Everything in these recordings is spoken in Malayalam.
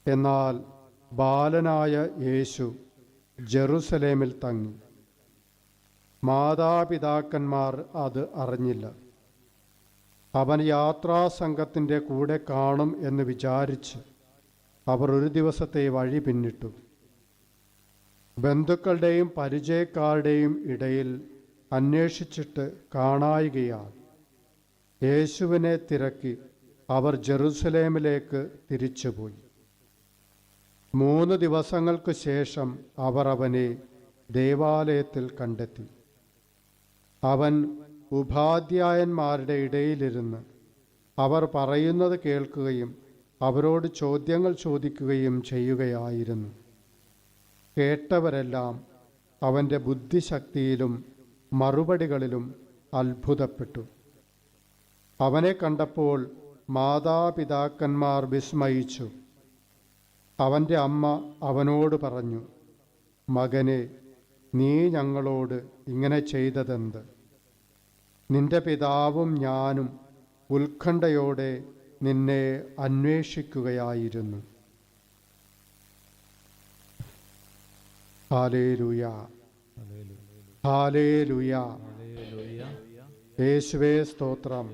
എന്നാൽ ബാലനായ യേശു ജെറുസലേമിൽ തങ്ങി. മാതാപിതാക്കന്മാർ അത് അറിഞ്ഞില്ല. അവൻ യാത്രാസംഘത്തിൻ്റെ കൂടെ കാണും എന്ന് വിചാരിച്ച് അവർ ഒരു ദിവസത്തെ വഴി പിന്നിട്ടു. ബന്ധുക്കളുടെയും പരിചയക്കാരുടെയും ഇടയിൽ അന്വേഷിച്ചിട്ട് കാണായികയാൽ യേശുവിനെ തിരക്കി അവർ ജെറുസലേമിലേക്ക് തിരിച്ചുപോയി. 3 ദിവസങ്ങൾക്ക് ശേഷം അവർ അവനെ ദേവാലയത്തിൽ കണ്ടെത്തി. അവൻ ഉപാധ്യായന്മാരുടെ ഇടയിലിരുന്ന് അവർ പറയുന്നത് കേൾക്കുകയും അവരോട് ചോദ്യങ്ങൾ ചോദിക്കുകയും ചെയ്യുകയായിരുന്നു. കേട്ടവരെല്ലാം അവൻ്റെ ബുദ്ധിശക്തിയിലും മറുപടികളിലും അത്ഭുതപ്പെട്ടു. അവനെ കണ്ടപ്പോൾ മാതാപിതാക്കന്മാർ വിസ്മയിച്ചു. അവൻ്റെ അമ്മ അവനോട് പറഞ്ഞു, മകനെ, നീ ഞങ്ങളോട് ഇങ്ങനെ ചെയ്തതെന്ത്? നിന്റെ പിതാവും ഞാനും ഉത്കണ്ഠയോടെ നിന്നെ അന്വേഷിക്കുകയായിരുന്നു. Hallelujah, hallelujah. യേശുവേ സ്തോത്രം,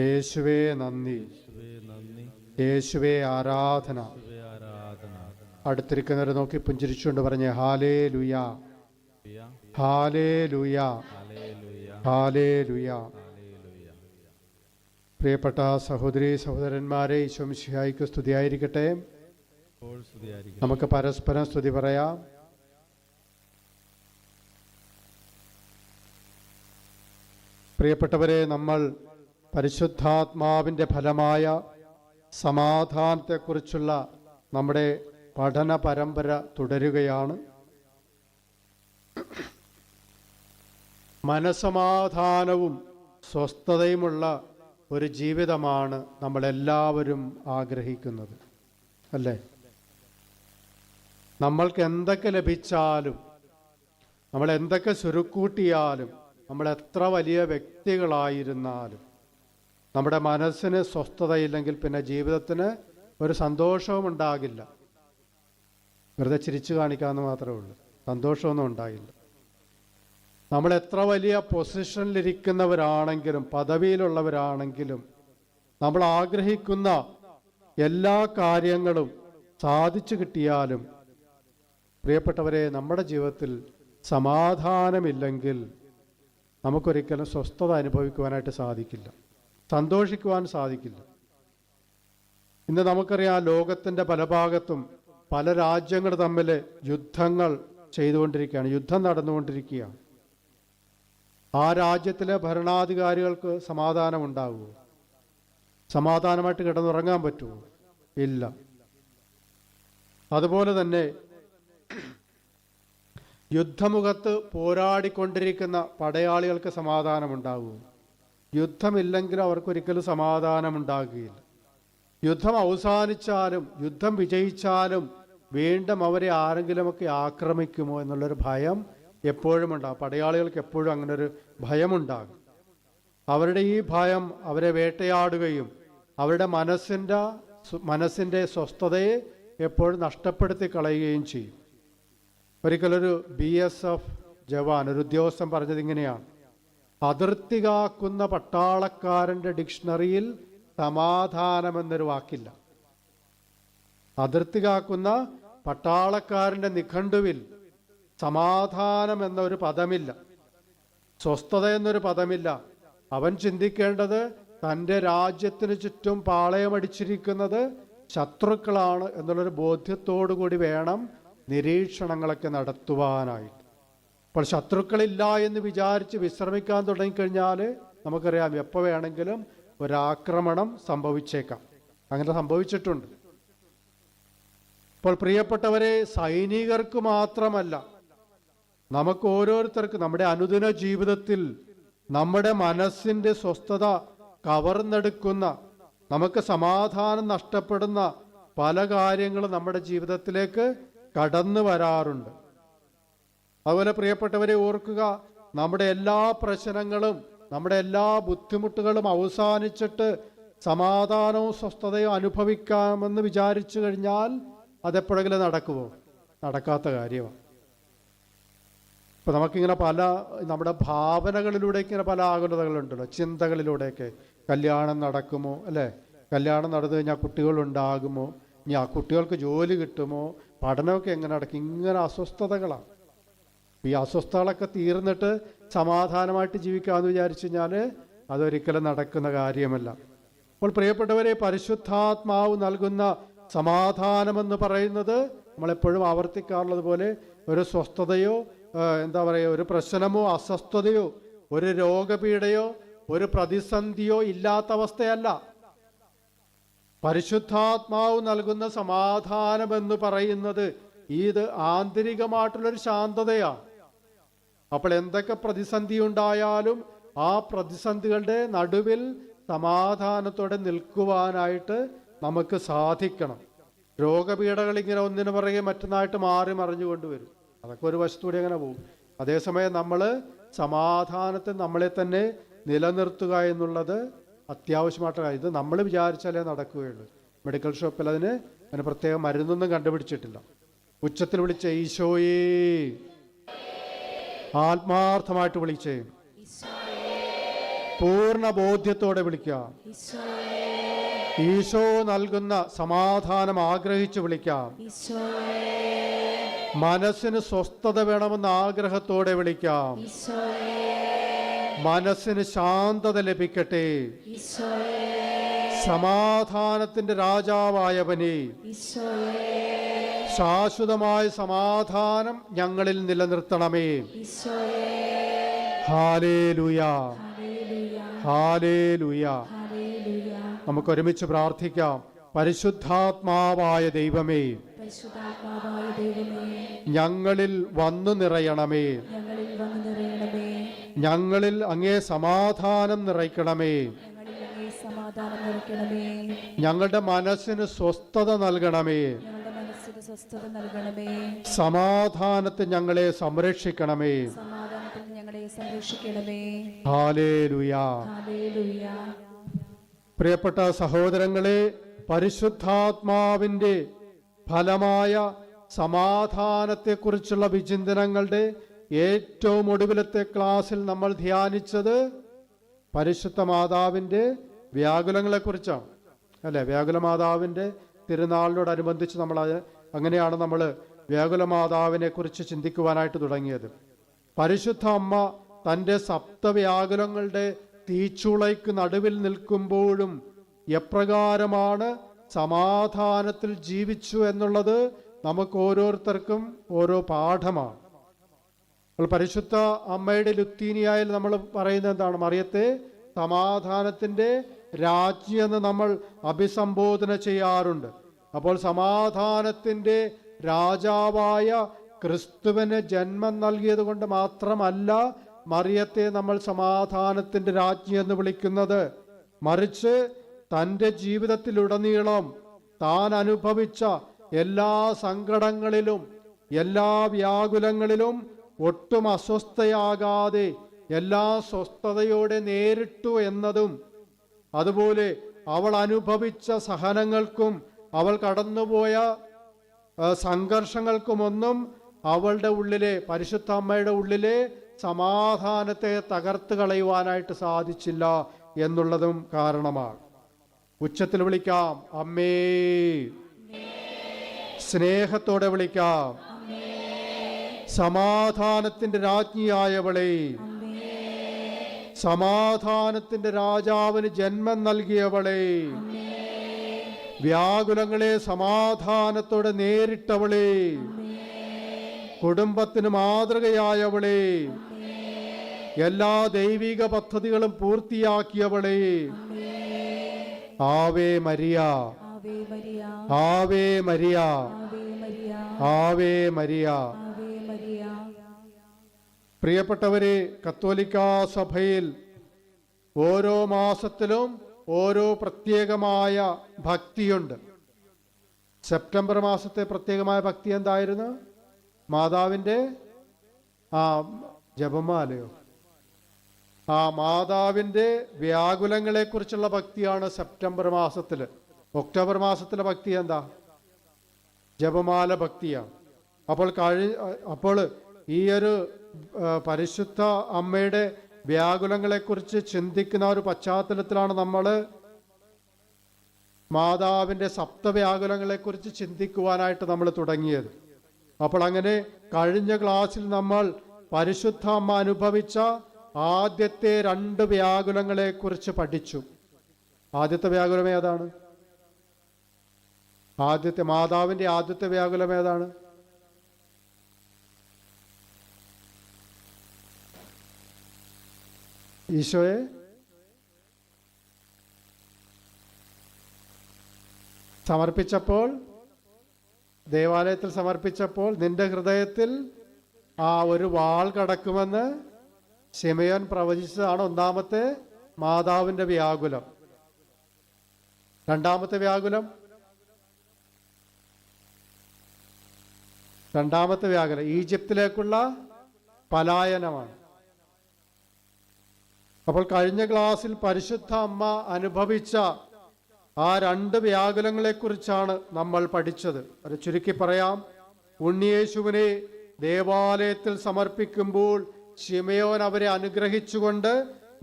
യേശുവേ നന്ദി, യേശുവേ ആരാധന. അടുത്തിരിക്കുന്നവരെ നോക്കി പുഞ്ചിരിച്ചുകൊണ്ട് പറഞ്ഞ് ഹല്ലേലൂയ, ഹല്ലേലൂയ, ഹല്ലേലൂയ. പ്രിയപ്പെട്ട സഹോദരീ സഹോദരന്മാരെ, ഈശോ മിശിഹായ്ക്ക് സ്തുതിയായിരിക്കട്ടെ. നമുക്ക് പരസ്പരം സ്തുതി പറയാം. പ്രിയപ്പെട്ടവരെ, നമ്മൾ പരിശുദ്ധാത്മാവിൻ്റെ ഫലമായ സമാധാനത്തെക്കുറിച്ചുള്ള നമ്മുടെ പഠന പരമ്പര തുടരുകയാണ്. മനസമാധാനവും സ്വസ്ഥതയുമുള്ള ഒരു ജീവിതമാണ് നമ്മളെല്ലാവരും ആഗ്രഹിക്കുന്നത്, അല്ലേ? നമ്മൾക്ക് എന്തൊക്കെ ലഭിച്ചാലും, നമ്മൾ എന്തൊക്കെ ചുരുക്കൂട്ടിയാലും, നമ്മൾ എത്ര വലിയ വ്യക്തികളായിരുന്നാലും നമ്മുടെ മനസ്സിന് സ്വസ്ഥതയില്ലെങ്കിൽ പിന്നെ ജീവിതത്തിന് ഒരു സന്തോഷവും ഉണ്ടാകില്ല. വെറുതെ ചിരിച്ചു കാണിക്കാമെന്ന് മാത്രമേ ഉള്ളൂ, സന്തോഷമൊന്നും ഉണ്ടാകില്ല. നമ്മൾ എത്ര വലിയ പൊസിഷനിലിരിക്കുന്നവരാണെങ്കിലും പദവിയിലുള്ളവരാണെങ്കിലും നമ്മൾ ആഗ്രഹിക്കുന്ന എല്ലാ കാര്യങ്ങളും സാധിച്ചു കിട്ടിയാലും പ്രിയപ്പെട്ടവരെ, നമ്മുടെ ജീവിതത്തിൽ സമാധാനമില്ലെങ്കിൽ നമുക്കൊരിക്കലും സ്വസ്ഥത അനുഭവിക്കുവാനായിട്ട് സാധിക്കില്ല, സന്തോഷിക്കുവാൻ സാധിക്കില്ല. ഇന്ന് നമുക്കറിയാം, ലോകത്തിൻ്റെ പല ഭാഗത്തും പല രാജ്യങ്ങൾ തമ്മിൽ യുദ്ധങ്ങൾ ചെയ്തുകൊണ്ടിരിക്കുകയാണ്, യുദ്ധം നടന്നുകൊണ്ടിരിക്കുകയാണ്. ആ രാജ്യത്തിലെ ഭരണാധികാരികൾക്ക് സമാധാനമുണ്ടാകുമോ? സമാധാനമായിട്ട് കിടന്നുറങ്ങാൻ പറ്റുമോ? ഇല്ല. അതുപോലെ തന്നെ യുദ്ധമുഖത്ത് പോരാടിക്കൊണ്ടിരിക്കുന്ന പടയാളികൾക്ക് സമാധാനമുണ്ടാകുമോ? യുദ്ധമില്ലെങ്കിലും അവർക്കൊരിക്കലും സമാധാനമുണ്ടാകുകയില്ല. യുദ്ധം അവസാനിച്ചാലും യുദ്ധം വിജയിച്ചാലും വീണ്ടും അവരെ ആരെങ്കിലുമൊക്കെ ആക്രമിക്കുമോ എന്നുള്ളൊരു ഭയം എപ്പോഴും ഉണ്ടാകും. പടയാളികൾക്ക് എപ്പോഴും അങ്ങനെ ഒരു ഭയമുണ്ടാകും. അവരുടെ ഈ ഭയം അവരെ വേട്ടയാടുകയും അവരുടെ മനസ്സിൻ്റെ സ്വസ്ഥതയെ എപ്പോഴും നഷ്ടപ്പെടുത്തി കളയുകയും ചെയ്യും. ഒരിക്കലൊരു BSF ജവാൻ, ഒരു ഉദ്യോഗസ്ഥൻ പറഞ്ഞത് ഇങ്ങനെയാണ്: അതിർത്തി കാക്കുന്ന പട്ടാളക്കാരൻ്റെ ഡിക്ഷണറിയിൽ സമാധാനമെന്നൊരു വാക്കില്ല. അതിർത്തി കാക്കുന്ന പട്ടാളക്കാരൻ്റെ നിഘണ്ടുവിൽ സമാധാനം എന്നൊരു പദമില്ല, സ്വസ്ഥത എന്നൊരു പദമില്ല. അവൻ ചിന്തിക്കേണ്ടത് തൻ്റെ രാജ്യത്തിന് ചുറ്റും പാളയമടിച്ചിരിക്കുന്നത് ശത്രുക്കളാണ് എന്നുള്ളൊരു ബോധ്യത്തോടു കൂടി വേണം നിരീക്ഷണങ്ങളൊക്കെ നടത്തുവാനായിട്ട്. അപ്പോൾ ശത്രുക്കളില്ല എന്ന് വിചാരിച്ച് വിശ്രമിക്കാൻ തുടങ്ങിക്കഴിഞ്ഞാൽ നമുക്കറിയാം എപ്പോൾ വേണമെങ്കിലും ഒരാക്രമണം സംഭവിച്ചേക്കാം. അങ്ങനെ സംഭവിച്ചിട്ടുണ്ട്. അപ്പോൾ പ്രിയപ്പെട്ടവരെ, സൈനികർക്ക് മാത്രമല്ല, നമുക്ക് ഓരോരുത്തർക്കും നമ്മുടെ അനുദിന ജീവിതത്തിൽ നമ്മുടെ മനസ്സിൻ്റെ സ്വസ്ഥത കവർന്നെടുക്കുന്ന, നമുക്ക് സമാധാനം നഷ്ടപ്പെടുന്ന പല കാര്യങ്ങളും നമ്മുടെ ജീവിതത്തിലേക്ക് കടന്നു വരാറുണ്ട്. അതുപോലെ പ്രിയപ്പെട്ടവരെ ഓർക്കുക, നമ്മുടെ എല്ലാ പ്രശ്നങ്ങളും നമ്മുടെ എല്ലാ ബുദ്ധിമുട്ടുകളും അവസാനിച്ചിട്ട് സമാധാനവും സ്വസ്ഥതയും അനുഭവിക്കാമെന്ന് വിചാരിച്ചു കഴിഞ്ഞാൽ അതെപ്പോഴെങ്കിലും നടക്കുമോ? നടക്കാത്ത കാര്യമാണ്. ഇപ്പം നമുക്കിങ്ങനെ നമ്മുടെ ഭാവനകളിലൂടെ ഇങ്ങനെ പല ആകുലതകളുണ്ടല്ലോ, ചിന്തകളിലൂടെയൊക്കെ. കല്യാണം നടക്കുമോ, അല്ലേ? കല്യാണം നടന്നു കഴിഞ്ഞാൽ കുട്ടികളുണ്ടാകുമോ, ഇനി ആ കുട്ടികൾക്ക് ജോലി കിട്ടുമോ, പഠനമൊക്കെ എങ്ങനെ നടക്കും, ഇങ്ങനെ അസ്വസ്ഥതകളാണ്. ഈ അസ്വസ്ഥതകളൊക്കെ തീർന്നിട്ട് സമാധാനമായിട്ട് ജീവിക്കാമെന്ന് വിചാരിച്ചു കഴിഞ്ഞാൽ അതൊരിക്കലും നടക്കുന്ന കാര്യമല്ല. അപ്പോൾ പ്രിയപ്പെട്ടവരെ, പരിശുദ്ധാത്മാവ് നൽകുന്ന സമാധാനമെന്ന് പറയുന്നത് നമ്മളെപ്പോഴും ആവർത്തിക്കാറുള്ളത് പോലെ ഒരു സ്വസ്ഥതയോ ഒരു പ്രശ്നമോ അസ്വസ്ഥതയോ ഒരു രോഗപീഠയോ ഒരു പ്രതിസന്ധിയോ ഇല്ലാത്ത അവസ്ഥയല്ല. പരിശുദ്ധാത്മാവ് നൽകുന്ന സമാധാനമെന്ന് പറയുന്നത് ഇത് ആന്തരികമായിട്ടുള്ളൊരു ശാന്തതയാണ്. അപ്പോൾ എന്തൊക്കെ പ്രതിസന്ധി ഉണ്ടായാലും ആ പ്രതിസന്ധികളുടെ നടുവിൽ സമാധാനത്തോടെ നിൽക്കുവാനായിട്ട് നമുക്ക് സാധിക്കണം. രോഗപീഠകൾ ഇങ്ങനെ ഒന്നിനു പുറകെ മറ്റൊന്നായിട്ട് മാറി മറിഞ്ഞുകൊണ്ടുവരും. അതൊക്കെ ഒരു വശത്തൂടെ അങ്ങനെ പോകും. അതേസമയം നമ്മൾ സമാധാനത്തിൽ നമ്മളെ തന്നെ നിലനിർത്തുക എന്നുള്ളത് അത്യാവശ്യമായിട്ടുള്ള കാര്യം. ഇത് നമ്മൾ വിചാരിച്ചാലേ നടക്കുകയുള്ളൂ. മെഡിക്കൽ ഷോപ്പിൽ അതിന് പ്രത്യേകം മരുന്നൊന്നും കണ്ടുപിടിച്ചിട്ടില്ല. ഉച്ചത്തിൽ വിളിച്ച ഈശോയേ, ആത്മാർത്ഥമായിട്ട് വിളിച്ചേ, പൂർണ്ണ ബോധ്യത്തോടെ വിളിക്കാം. ഈശോ നൽകുന്ന സമാധാനം ആഗ്രഹിച്ച് വിളിക്കാം. മനസ്സിന് സ്വസ്ഥത വേണമെന്ന ആഗ്രഹത്തോടെ വിളിക്കാം. മനസ്സിന് ശാന്തത ലഭിക്കട്ടെ. സമാധാനത്തിന്റെ രാജാവായവനെ, ശാശ്വതമായ സമാധാനം ഞങ്ങളിൽ നിലനിർത്തണമേ. Hallelujah, hallelujah. നമുക്ക് ഒരുമിച്ച് പ്രാർത്ഥിക്കാം. പരിശുദ്ധാത്മാവായ ദൈവമേ, ഞങ്ങളിൽ വന്നു നിറയണമേ. ഞങ്ങളിൽ അങ്ങേ സമാധാനം നിറയ്ക്കണമേ. ഞങ്ങളുടെ മനസ്സിന് സ്വസ്ഥത നൽകണമേ. സമാധാനത്തിൽ ഞങ്ങളെ സംരക്ഷിക്കണമേ. ഹല്ലേലൂയ. പ്രിയപ്പെട്ട സഹോദരങ്ങളെ, പരിശുദ്ധാത്മാവിൻ്റെ ഫലമായ സമാധാനത്തെക്കുറിച്ചുള്ള വിചിന്തനങ്ങളുടെ ഏറ്റവും ഒടുവിലത്തെ ക്ലാസ്സിൽ നമ്മൾ ധ്യാനിച്ചത് പരിശുദ്ധ മാതാവിൻ്റെ വ്യാകുലങ്ങളെക്കുറിച്ചാണ്, അല്ലേ? വ്യാകുല മാതാവിൻ്റെ തിരുനാളിനോടനുബന്ധിച്ച് അങ്ങനെയാണ് നമ്മൾ വ്യാകുല മാതാവിനെ കുറിച്ച് ചിന്തിക്കുവാനായിട്ട് തുടങ്ങിയത്. പരിശുദ്ധ അമ്മ തൻ്റെ സപ്തവ്യാകുലങ്ങളുടെ തീച്ചുളയ്ക്ക് നടുവിൽ നിൽക്കുമ്പോഴും എപ്രകാരമാണ് സമാധാനത്തിൽ ജീവിച്ചു എന്നുള്ളത് നമുക്ക് ഓരോരുത്തർക്കും ഓരോ പാഠമാണ്. പരിശുദ്ധ അമ്മയുടെ ലുത്തീനിയായിൽ നമ്മൾ പറയുന്നത് എന്താണ്? മറിയത്തെ സമാധാനത്തിൻ്റെ രാജ്ഞി എന്ന് നമ്മൾ അഭിസംബോധന ചെയ്യാറുണ്ട്. അപ്പോൾ സമാധാനത്തിൻ്റെ രാജാവായ ക്രിസ്തുവിന് ജന്മം നൽകിയത് കൊണ്ട് മാത്രമല്ല മറിയത്തെ നമ്മൾ സമാധാനത്തിൻ്റെ രാജ്ഞി എന്ന് വിളിക്കുന്നത്. മറിച്ച് തൻ്റെ ജീവിതത്തിലുടനീളം താൻ അനുഭവിച്ച എല്ലാ സങ്കടങ്ങളിലും എല്ലാ വ്യാകുലങ്ങളിലും ഒട്ടും അസ്വസ്ഥയാകാതെ എല്ലാ സ്വസ്ഥതയോടെ നേരിട്ടു എന്നതും, അതുപോലെ അവൾ അനുഭവിച്ച സഹനങ്ങൾക്കും അവൾ കടന്നുപോയ സംഘർഷങ്ങൾക്കുമൊന്നും അവളുടെ ഉള്ളിലെ, പരിശുദ്ധ അമ്മയുടെ ഉള്ളിലെ സമാധാനത്തെ തകർത്ത് കളയുവാനായിട്ട് സാധിച്ചില്ല എന്നുള്ളതും കാരണമാണ്. ഉച്ചത്തിൽ വിളിക്കാം, അമ്മേ. സ്നേഹത്തോടെ വിളിക്കാം, സമാധാനത്തിന്റെ രാജ്ഞിയായവളെ. സമാധാനത്തിന്റെ രാജാവിന് ജന്മം നൽകിയവളെ. വ്യാകുലങ്ങളെ സമാധാനത്തോടെ നേരിട്ടവളെ. കുടുംബത്തിന് മാതൃകയായവളെ. എല്ലാ ദൈവിക പദ്ധതികളും പൂർത്തിയാക്കിയവളെ. Ave Maria, Ave Maria, Ave Maria. പ്രിയപ്പെട്ടവരെ, കത്തോലിക്കാ സഭയിൽ ഓരോ മാസത്തിലും ഓരോ പ്രത്യേകമായ ഭക്തിയുണ്ട്. സെപ്റ്റംബർ മാസത്തെ പ്രത്യേകമായ ഭക്തി എന്തായിരുന്നു? മാതാവിൻ്റെ ജപമാലയോ ആ മാതാവിൻ്റെ വ്യാകുലങ്ങളെക്കുറിച്ചുള്ള ഭക്തിയാണ് സെപ്റ്റംബർ മാസത്തിൽ. ഒക്ടോബർ മാസത്തിലെ ഭക്തി എന്താ? ജപമാല ഭക്തിയാണ്. അപ്പോൾ ഈ ഒരു പരിശുദ്ധ അമ്മയുടെ വ്യാകുലങ്ങളെക്കുറിച്ച് ചിന്തിക്കുന്ന ഒരു പശ്ചാത്തലത്തിലാണ് നമ്മൾ മാതാവിൻ്റെ സപ്തവ്യാകുലങ്ങളെക്കുറിച്ച് ചിന്തിക്കുവാനായിട്ട് നമ്മൾ തുടങ്ങിയത്. അപ്പോൾ അങ്ങനെ കഴിഞ്ഞ ക്ലാസ്സിൽ നമ്മൾ പരിശുദ്ധ അമ്മ അനുഭവിച്ച ആദ്യത്തെ 2 വ്യാകുലങ്ങളെക്കുറിച്ച് പഠിച്ചു. ആദ്യത്തെ വ്യാകുലം ഏതാണ്? മാതാവിൻ്റെ ആദ്യത്തെ വ്യാകുലം ഏതാണ്? ഈശോയെ സമർപ്പിച്ചപ്പോൾ, ദേവാലയത്തിൽ സമർപ്പിച്ചപ്പോൾ നിന്റെ ഹൃദയത്തിൽ ഒരു വാൾ കടക്കുമെന്ന് ശിമയോൻ പ്രവചിച്ചതാണ് ഒന്നാമത്തെ മാതാവിൻ്റെ വ്യാകുലം. രണ്ടാമത്തെ വ്യാകുലം ഈജിപ്തിലേക്കുള്ള പലായനമാണ്. അപ്പോൾ കഴിഞ്ഞ ക്ലാസ്സിൽ പരിശുദ്ധ അമ്മ അനുഭവിച്ച ആ 2 വ്യാകുലങ്ങളെക്കുറിച്ചാണ് നമ്മൾ പഠിച്ചത്. അത് ചുരുക്കി പറയാം. ഉണ്ണിയേശുവിനെ ദേവാലയത്തിൽ സമർപ്പിക്കുമ്പോൾ ശിമയോൻ അവരെ അനുഗ്രഹിച്ചുകൊണ്ട്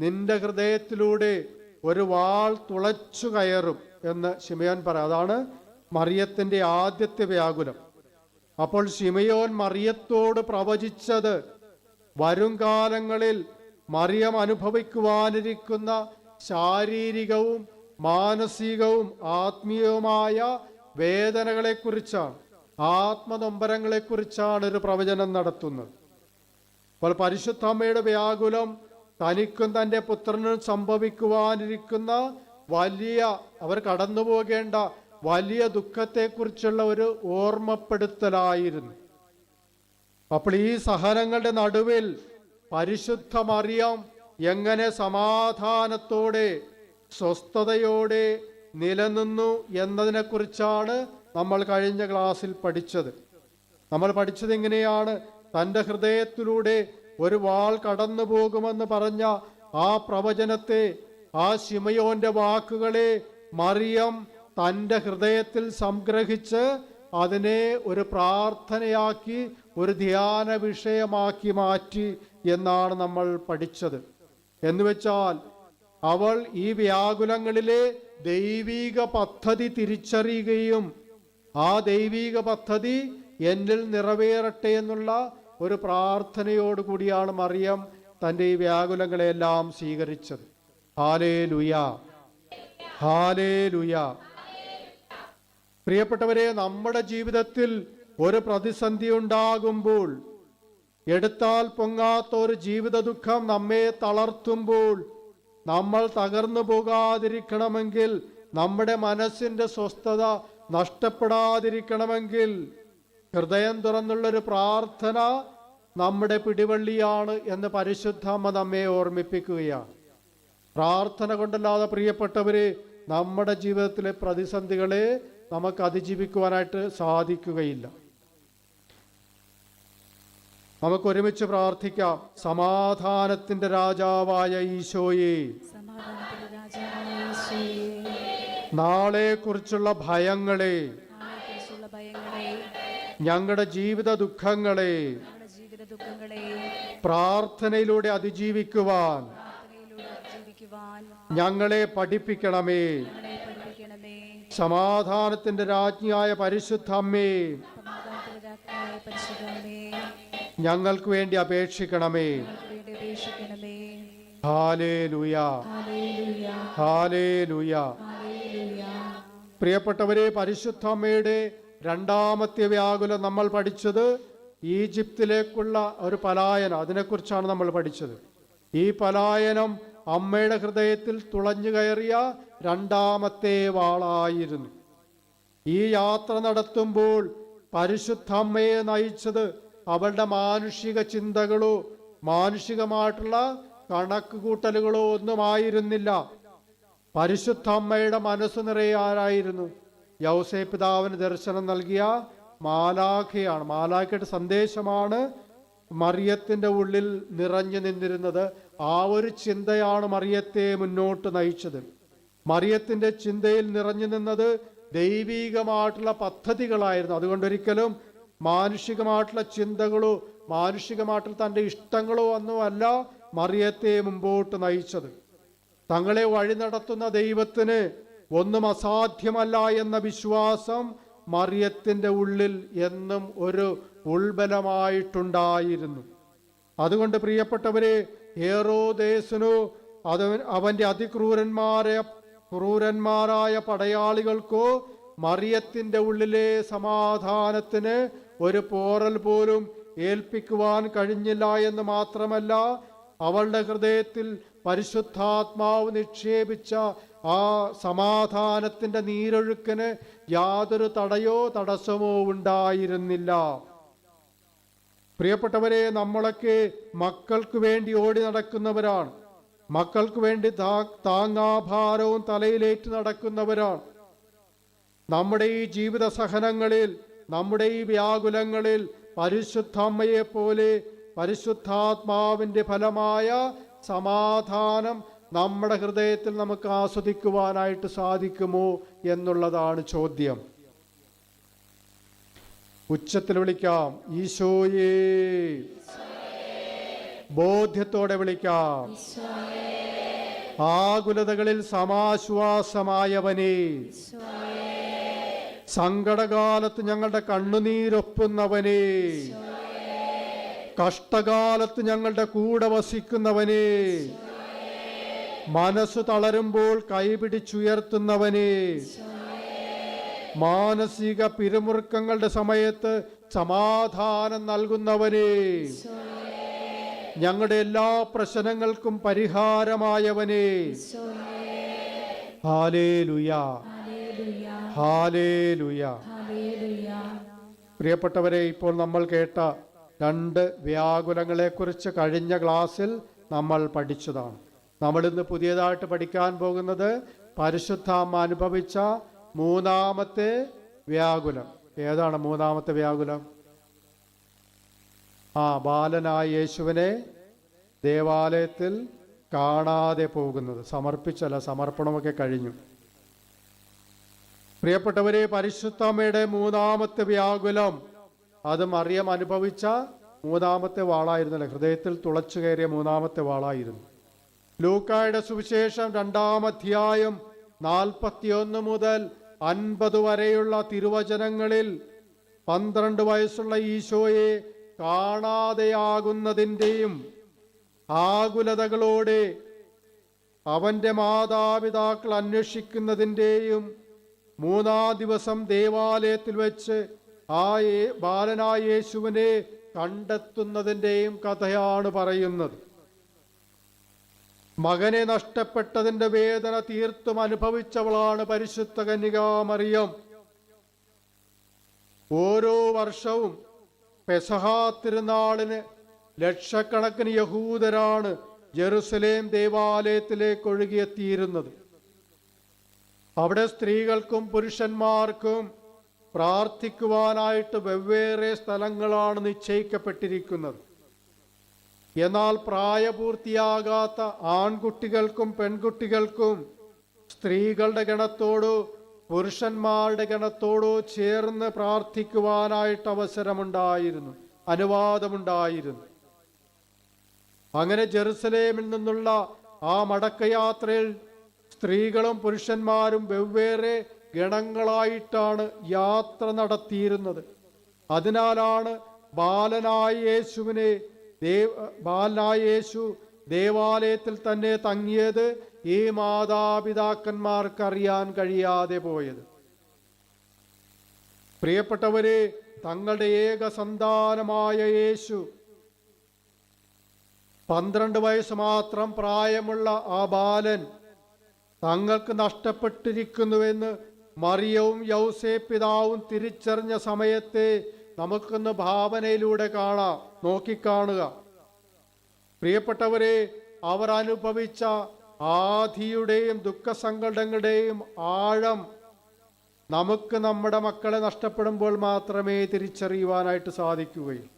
നിന്റെ ഹൃദയത്തിലൂടെ ഒരു വാൾ തുളച്ചു കയറും എന്ന് ശിമയോൻ പറയാം. അതാണ് മറിയത്തിൻ്റെ ആദ്യത്തെ വ്യാകുലം. അപ്പോൾ ശിമയോൻ മറിയത്തോട് പ്രവചിച്ചത് വരും കാലങ്ങളിൽ മറിയം അനുഭവിക്കുവാനിരിക്കുന്ന ശാരീരികവും മാനസികവും ആത്മീയവുമായ വേദനകളെക്കുറിച്ചാണ്, ആത്മനൊമ്പരങ്ങളെക്കുറിച്ചാണ് ഒരു പ്രവചനം നടത്തുന്നത്. അപ്പോൾ പരിശുദ്ധ അമ്മയുടെ വ്യാകുലം തനിക്കും തൻ്റെ പുത്രനും സംഭവിക്കുവാനിരിക്കുന്ന അവർ കടന്നു പോകേണ്ട വലിയ ദുഃഖത്തെക്കുറിച്ചുള്ള ഒരു ഓർമ്മപ്പെടുത്തലായിരുന്നു. അപ്പോൾ ഈ സഹനങ്ങളുടെ നടുവിൽ പരിശുദ്ധ മറിയം എങ്ങനെ സമാധാനത്തോടെ സ്വസ്ഥതയോടെ നിലനിന്നു എന്നതിനെക്കുറിച്ചാണ് നമ്മൾ കഴിഞ്ഞ ക്ലാസ്സിൽ പഠിച്ചത്. നമ്മൾ പഠിച്ചത് എങ്ങനെയാണ്? തൻ്റെ ഹൃദയത്തിലൂടെ ഒരു വാൾ കടന്നു പോകുമെന്ന് പറഞ്ഞ ആ പ്രവചനത്തെ, ആ ശിമയോന്റെ വാക്കുകളെ മറിയം തൻ്റെ ഹൃദയത്തിൽ സംഗ്രഹിച്ച് അതിനെ ഒരു പ്രാർത്ഥനയാക്കി, ഒരു ധ്യാന വിഷയമാക്കി മാറ്റി എന്നാണ് നമ്മൾ പഠിച്ചത്. എന്നുവെച്ചാൽ അവൾ ഈ വ്യാകുലങ്ങളിലെ ദൈവിക പദ്ധതി തിരിച്ചറിയുകയും ആ ദൈവിക പദ്ധതി എന്നിൽ നിറവേറട്ടെ എന്നുള്ള ഒരു പ്രാർത്ഥനയോടുകൂടിയാണ് മറിയം തൻ്റെ ഈ വ്യാകുലങ്ങളെല്ലാം സ്വീകരിച്ചത്. Hallelujah, hallelujah. പ്രിയപ്പെട്ടവരെ, നമ്മുടെ ജീവിതത്തിൽ ഒരു പ്രതിസന്ധി ഉണ്ടാകുമ്പോൾ, എടുത്താൽ പൊങ്ങാത്ത ഒരു ജീവിത ദുഃഖം നമ്മെ തളർത്തുമ്പോൾ, നമ്മൾ തകർന്നു പോകാതിരിക്കണമെങ്കിൽ, നമ്മുടെ മനസ്സിൻ്റെ സ്വസ്ഥത നഷ്ടപ്പെടാതിരിക്കണമെങ്കിൽ ഹൃദയം തുറന്നുള്ളൊരു പ്രാർത്ഥന നമ്മുടെ പിടിവള്ളിയാണ് എന്ന് പരിശുദ്ധ അമ്മ നമ്മെ ഓർമ്മിപ്പിക്കുകയാണ്. പ്രാർത്ഥന കൊണ്ടല്ലാതെ പ്രിയപ്പെട്ടവരെ നമ്മുടെ ജീവിതത്തിലെ പ്രതിസന്ധികളെ നമുക്ക് അതിജീവിക്കുവാനായിട്ട് സാധിക്കുകയില്ല. നമുക്ക് ഒരുമിച്ച് പ്രാർത്ഥിക്കാം. സമാധാനത്തിന്റെ രാജാവായ ഈശോയെ, നാളെ കുറിച്ചുള്ള ഭയങ്ങളെ, ഞങ്ങളുടെ ജീവിത ദുഃഖങ്ങളെ പ്രാർത്ഥനയിലൂടെ അതിജീവിക്കുവാൻ ഞങ്ങളെ പഠിപ്പിക്കണമേ. സമാധാനത്തിന്റെ രാജ്ഞിയായ പരിശുദ്ധ അമ്മേ, ഞങ്ങൾക്ക് വേണ്ടി അപേക്ഷിക്കണമേ. Hallelujah, hallelujah. പ്രിയപ്പെട്ടവരെ, പരിശുദ്ധ അമ്മയുടെ രണ്ടാമത്തെ വ്യാകുലം നമ്മൾ പഠിച്ചത് ഈജിപ്തിലേക്കുള്ള ഒരു പലായനം, അതിനെക്കുറിച്ചാണ് നമ്മൾ പഠിച്ചത്. ഈ പലായനം അമ്മയുടെ ഹൃദയത്തിൽ തുളഞ്ഞു കയറിയ രണ്ടാമത്തെ വാളായിരുന്നു. ഈ യാത്ര നടത്തുമ്പോൾ പരിശുദ്ധ അമ്മയെ നയിച്ചത് അവളുടെ മാനുഷിക ചിന്തകളോ മാനുഷികമായിട്ടുള്ള കണക്കുകൂട്ടലുകളോ ഒന്നുമായിരുന്നില്ല. പരിശുദ്ധ അമ്മയുടെ മനസ്സ് നിറയെ ആരായിരുന്നു? യൗസേപ്പ് പിതാവിന് ദർശനം നൽകിയ മാലാഖയാണ്. മാലാഖയുടെ സന്ദേശമാണ് മറിയത്തിൻ്റെ ഉള്ളിൽ നിറഞ്ഞു നിന്നിരുന്നത്. ആ ഒരു ചിന്തയാണ് മറിയത്തെ മുന്നോട്ട് നയിച്ചത്. മറിയത്തിൻ്റെ ചിന്തയിൽ നിറഞ്ഞു നിന്നത് ദൈവീകമായിട്ടുള്ള പദ്ധതികളായിരുന്നു. അതുകൊണ്ടൊരിക്കലും മാനുഷികമായിട്ടുള്ള ചിന്തകളോ മാനുഷികമായിട്ടുള്ള തൻ്റെ ഇഷ്ടങ്ങളോ ഒന്നുമല്ല മറിയത്തെ മുമ്പോട്ട് നയിച്ചത്. തങ്ങളെ വഴി നടത്തുന്ന ദൈവത്തിന് ഒന്നും അസാധ്യമല്ല എന്ന വിശ്വാസം മറിയത്തിൻ്റെ ഉള്ളിൽ എന്നും ഒരു ഉൾബലമായിട്ടുണ്ടായിരുന്നു. അതുകൊണ്ട് പ്രിയപ്പെട്ടവരെ, ഹേറോദേസിനു അവൻ്റെ ക്രൂരന്മാരായ പടയാളികൾക്കോ മറിയത്തിൻ്റെ ഉള്ളിലെ സമാധാനത്തിന് ഒരു പോറൽ പോലും ഏൽപ്പിക്കുവാൻ കഴിഞ്ഞില്ല എന്ന് മാത്രമല്ല, അവളുടെ ഹൃദയത്തിൽ പരിശുദ്ധാത്മാവ് നിക്ഷേപിച്ച ആ സമാധാനത്തിൻ്റെ നീരൊഴുക്കിന് യാതൊരു തടസ്സമോ ഉണ്ടായിരുന്നില്ല. പ്രിയപ്പെട്ടവരെ, നമ്മളൊക്കെ മക്കൾക്ക് വേണ്ടി ഓടി നടക്കുന്നവരാണ്. മക്കൾക്ക് വേണ്ടി താങ്ങാഭാരവും തലയിലേറ്റ് നടക്കുന്നവരാണ്. നമ്മുടെ ഈ ജീവിത സഹനങ്ങളിൽ, നമ്മുടെ ഈ വ്യാകുലങ്ങളിൽ പരിശുദ്ധ അമ്മയെ പോലെ പരിശുദ്ധാത്മാവിൻ്റെ ഫലമായ സമാധാനം നമ്മുടെ ഹൃദയത്തിൽ നമുക്ക് ആസ്വദിക്കുവാനായിട്ട് സാധിക്കുമോ എന്നുള്ളതാണ് ചോദ്യം. ഉച്ചത്തിൽ വിളിക്കാം, ഈശോയേ. ബോധ്യത്തോടെ വിളിക്കാം, ആകുലതകളിൽ സമാശ്വാസമായവനേ. സങ്കടകാലത്ത് ഞങ്ങളുടെ കണ്ണുനീരൊപ്പുന്നവനേ, കഷ്ടകാലത്ത് ഞങ്ങളുടെ കൂടെ വസിക്കുന്നവനേ, മനസ്സു തളരുമ്പോൾ കൈപിടിച്ചുയർത്തുന്നവനേ, മാനസിക പിരിമുറുക്കങ്ങളുടെ സമയത്ത് സമാധാനം നൽകുന്നവനേ, ഞങ്ങളുടെ എല്ലാ പ്രശ്നങ്ങൾക്കും പരിഹാരമായവനേ. Hallelujah, hallelujah. പ്രിയപ്പെട്ടവരെ, ഇപ്പോൾ നമ്മൾ കേട്ട രണ്ട് വ്യാകുലങ്ങളെക്കുറിച്ച് കഴിഞ്ഞ ക്ലാസ്സിൽ നമ്മൾ പഠിച്ചതാണ്. നമ്മളിന്ന് പുതിയതായിട്ട് പഠിക്കാൻ പോകുന്നത് പരിശുദ്ധ അമ്മ അനുഭവിച്ച മൂന്നാമത്തെ വ്യാകുലം. ഏതാണ് മൂന്നാമത്തെ വ്യാകുലം? ബാലനായ യേശുവിനെ ദേവാലയത്തിൽ കാണാതെ പോകുന്നത്. സമർപ്പണമൊക്കെ കഴിഞ്ഞു. പ്രിയപ്പെട്ടവരെ, പരിശുദ്ധ അമ്മയുടെ മൂന്നാമത്തെ വ്യാകുലം അത് മറിയം അനുഭവിച്ച മൂന്നാമത്തെ വാളായിരുന്നല്ലേ, ഹൃദയത്തിൽ തുളച്ചു കയറിയ മൂന്നാമത്തെ വാളായിരുന്നു. ലൂക്കായുടെ സുവിശേഷം 2-ാം അധ്യായം 41 മുതൽ 50 വരെയുള്ള തിരുവചനങ്ങളിൽ 12 വയസ്സുള്ള ഈശോയെ കാണാതെയാകുന്നതിൻ്റെയും ആകുലതകളോടെ അവൻ്റെ മാതാപിതാക്കൾ അന്വേഷിക്കുന്നതിൻ്റെയും 3-ാം ദിവസം ദേവാലയത്തിൽ വെച്ച് ബാലനായ യേശുവിനെ കണ്ടെത്തുന്നതിൻ്റെയും കഥയാണ് പറയുന്നത്. മകനെ നഷ്ടപ്പെട്ടതിൻ്റെ വേദന തീർത്തും അനുഭവിച്ചവളാണ് പരിശുദ്ധ കന്യകാ മറിയം. ഓരോ വർഷവും പെസഹ തിരുനാളിന് ലക്ഷക്കണക്കിന് യഹൂദരാണ് ജെറുസലേം ദേവാലയത്തിലേക്ക് ഒഴുകിയെത്തിയിരുന്നത്. അവിടെ സ്ത്രീകൾക്കും പുരുഷന്മാർക്കും പ്രാർത്ഥിക്കുവാനായിട്ട് വെവ്വേറെ സ്ഥലങ്ങളാണ് നിശ്ചയിക്കപ്പെട്ടിരിക്കുന്നത്. എന്നാൽ പ്രായപൂർത്തിയാകാത്ത ആൺകുട്ടികൾക്കും പെൺകുട്ടികൾക്കും സ്ത്രീകളുടെ ഗണത്തോടോ പുരുഷന്മാരുടെ ഗണത്തോടോ ചേർന്ന് പ്രാർത്ഥിക്കുവാനായിട്ട് അവസരമുണ്ടായിരുന്നു, അനുവാദമുണ്ടായിരുന്നു. അങ്ങനെ ജെറുസലേമിൽ നിന്നുള്ള ആ മടക്കയാത്രയിൽ സ്ത്രീകളും പുരുഷന്മാരും വെവ്വേറെ ഗണങ്ങളായിട്ടാണ് യാത്ര നടത്തിയിരുന്നത്. അതിനാലാണ് ബാലനായ യേശു ദേവാലയത്തിൽ തന്നെ തങ്ങിയത് ഈ മാതാപിതാക്കന്മാർക്ക് അറിയാൻ കഴിയാതെ പോയത്. പ്രിയപ്പെട്ടവരെ, തങ്ങളുടെ ഏക സന്താനമായ യേശു 12 വയസ്സ് മാത്രം പ്രായമുള്ള ആ ബാലൻ തങ്ങൾക്ക് നഷ്ടപ്പെട്ടിരിക്കുന്നുവെന്ന് മറിയവും യൗസേപ്പ് പിതാവും തിരിച്ചറിഞ്ഞ സമയത്തെ നമുക്കൊന്ന് ഭാവനയിലൂടെ നോക്കിക്കാണുക. പ്രിയപ്പെട്ടവരെ, അവർ അനുഭവിച്ച ആധിയുടെയും ദുഃഖസങ്കടങ്ങളുടെയും ആഴം നമുക്ക് നമ്മുടെ മക്കളെ നഷ്ടപ്പെടുമ്പോൾ മാത്രമേ തിരിച്ചറിയുവാനായിട്ട് സാധിക്കുകയുള്ളൂ.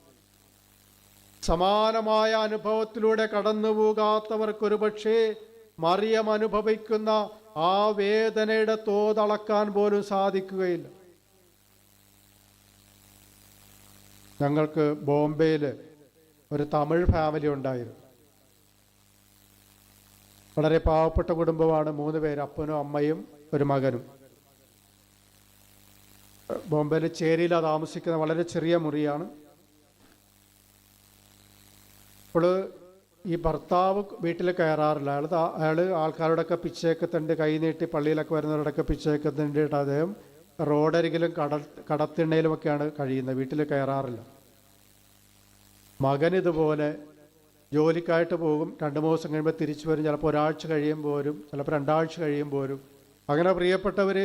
സമാനമായ അനുഭവത്തിലൂടെ കടന്നു പോകാത്തവർക്കൊരു പക്ഷേ മറിയം അനുഭവിക്കുന്ന ആ വേദനയുടെ തോതളക്കാൻ പോലും സാധിക്കുകയില്ല. ഞങ്ങൾക്ക് ബോംബെയിൽ ഒരു തമിഴ് ഫാമിലി ഉണ്ടായിരുന്നു. വളരെ പാവപ്പെട്ട കുടുംബമാണ്, 3 പേര്, അപ്പനും അമ്മയും ഒരു മകനും. ബോംബെയിൽ ചേരിയിലാണ് താമസിക്കുന്ന, വളരെ ചെറിയ മുറിയാണ്. അപ്പോൾ ഈ ഭർത്താവ് വീട്ടിൽ കയറാറില്ല. അയാൾ ആൾക്കാരോടൊക്കെ പിച്ചയൊക്കെ തണ്ട്, കൈ നീട്ടി പള്ളിയിലൊക്കെ വരുന്നവരോടൊക്കെ പിച്ചയൊക്കെ തണ്ടിയിട്ട് അദ്ദേഹം റോഡരികിലും കടത്തിണ്ണയിലുമൊക്കെയാണ് കഴിയുന്നത്, വീട്ടിൽ കയറാറില്ല. മകൻ ഇതുപോലെ ജോലിക്കായിട്ട് പോകും, 2-3 ദിവസം കഴിയുമ്പോൾ തിരിച്ചു വരും, ചിലപ്പോൾ ഒരാഴ്ച കഴിയുമ്പോൾ വരും, ചിലപ്പോൾ 2 ആഴ്ച കഴിയുമ്പോൾ വരും. അങ്ങനെ പ്രിയപ്പെട്ടവർ,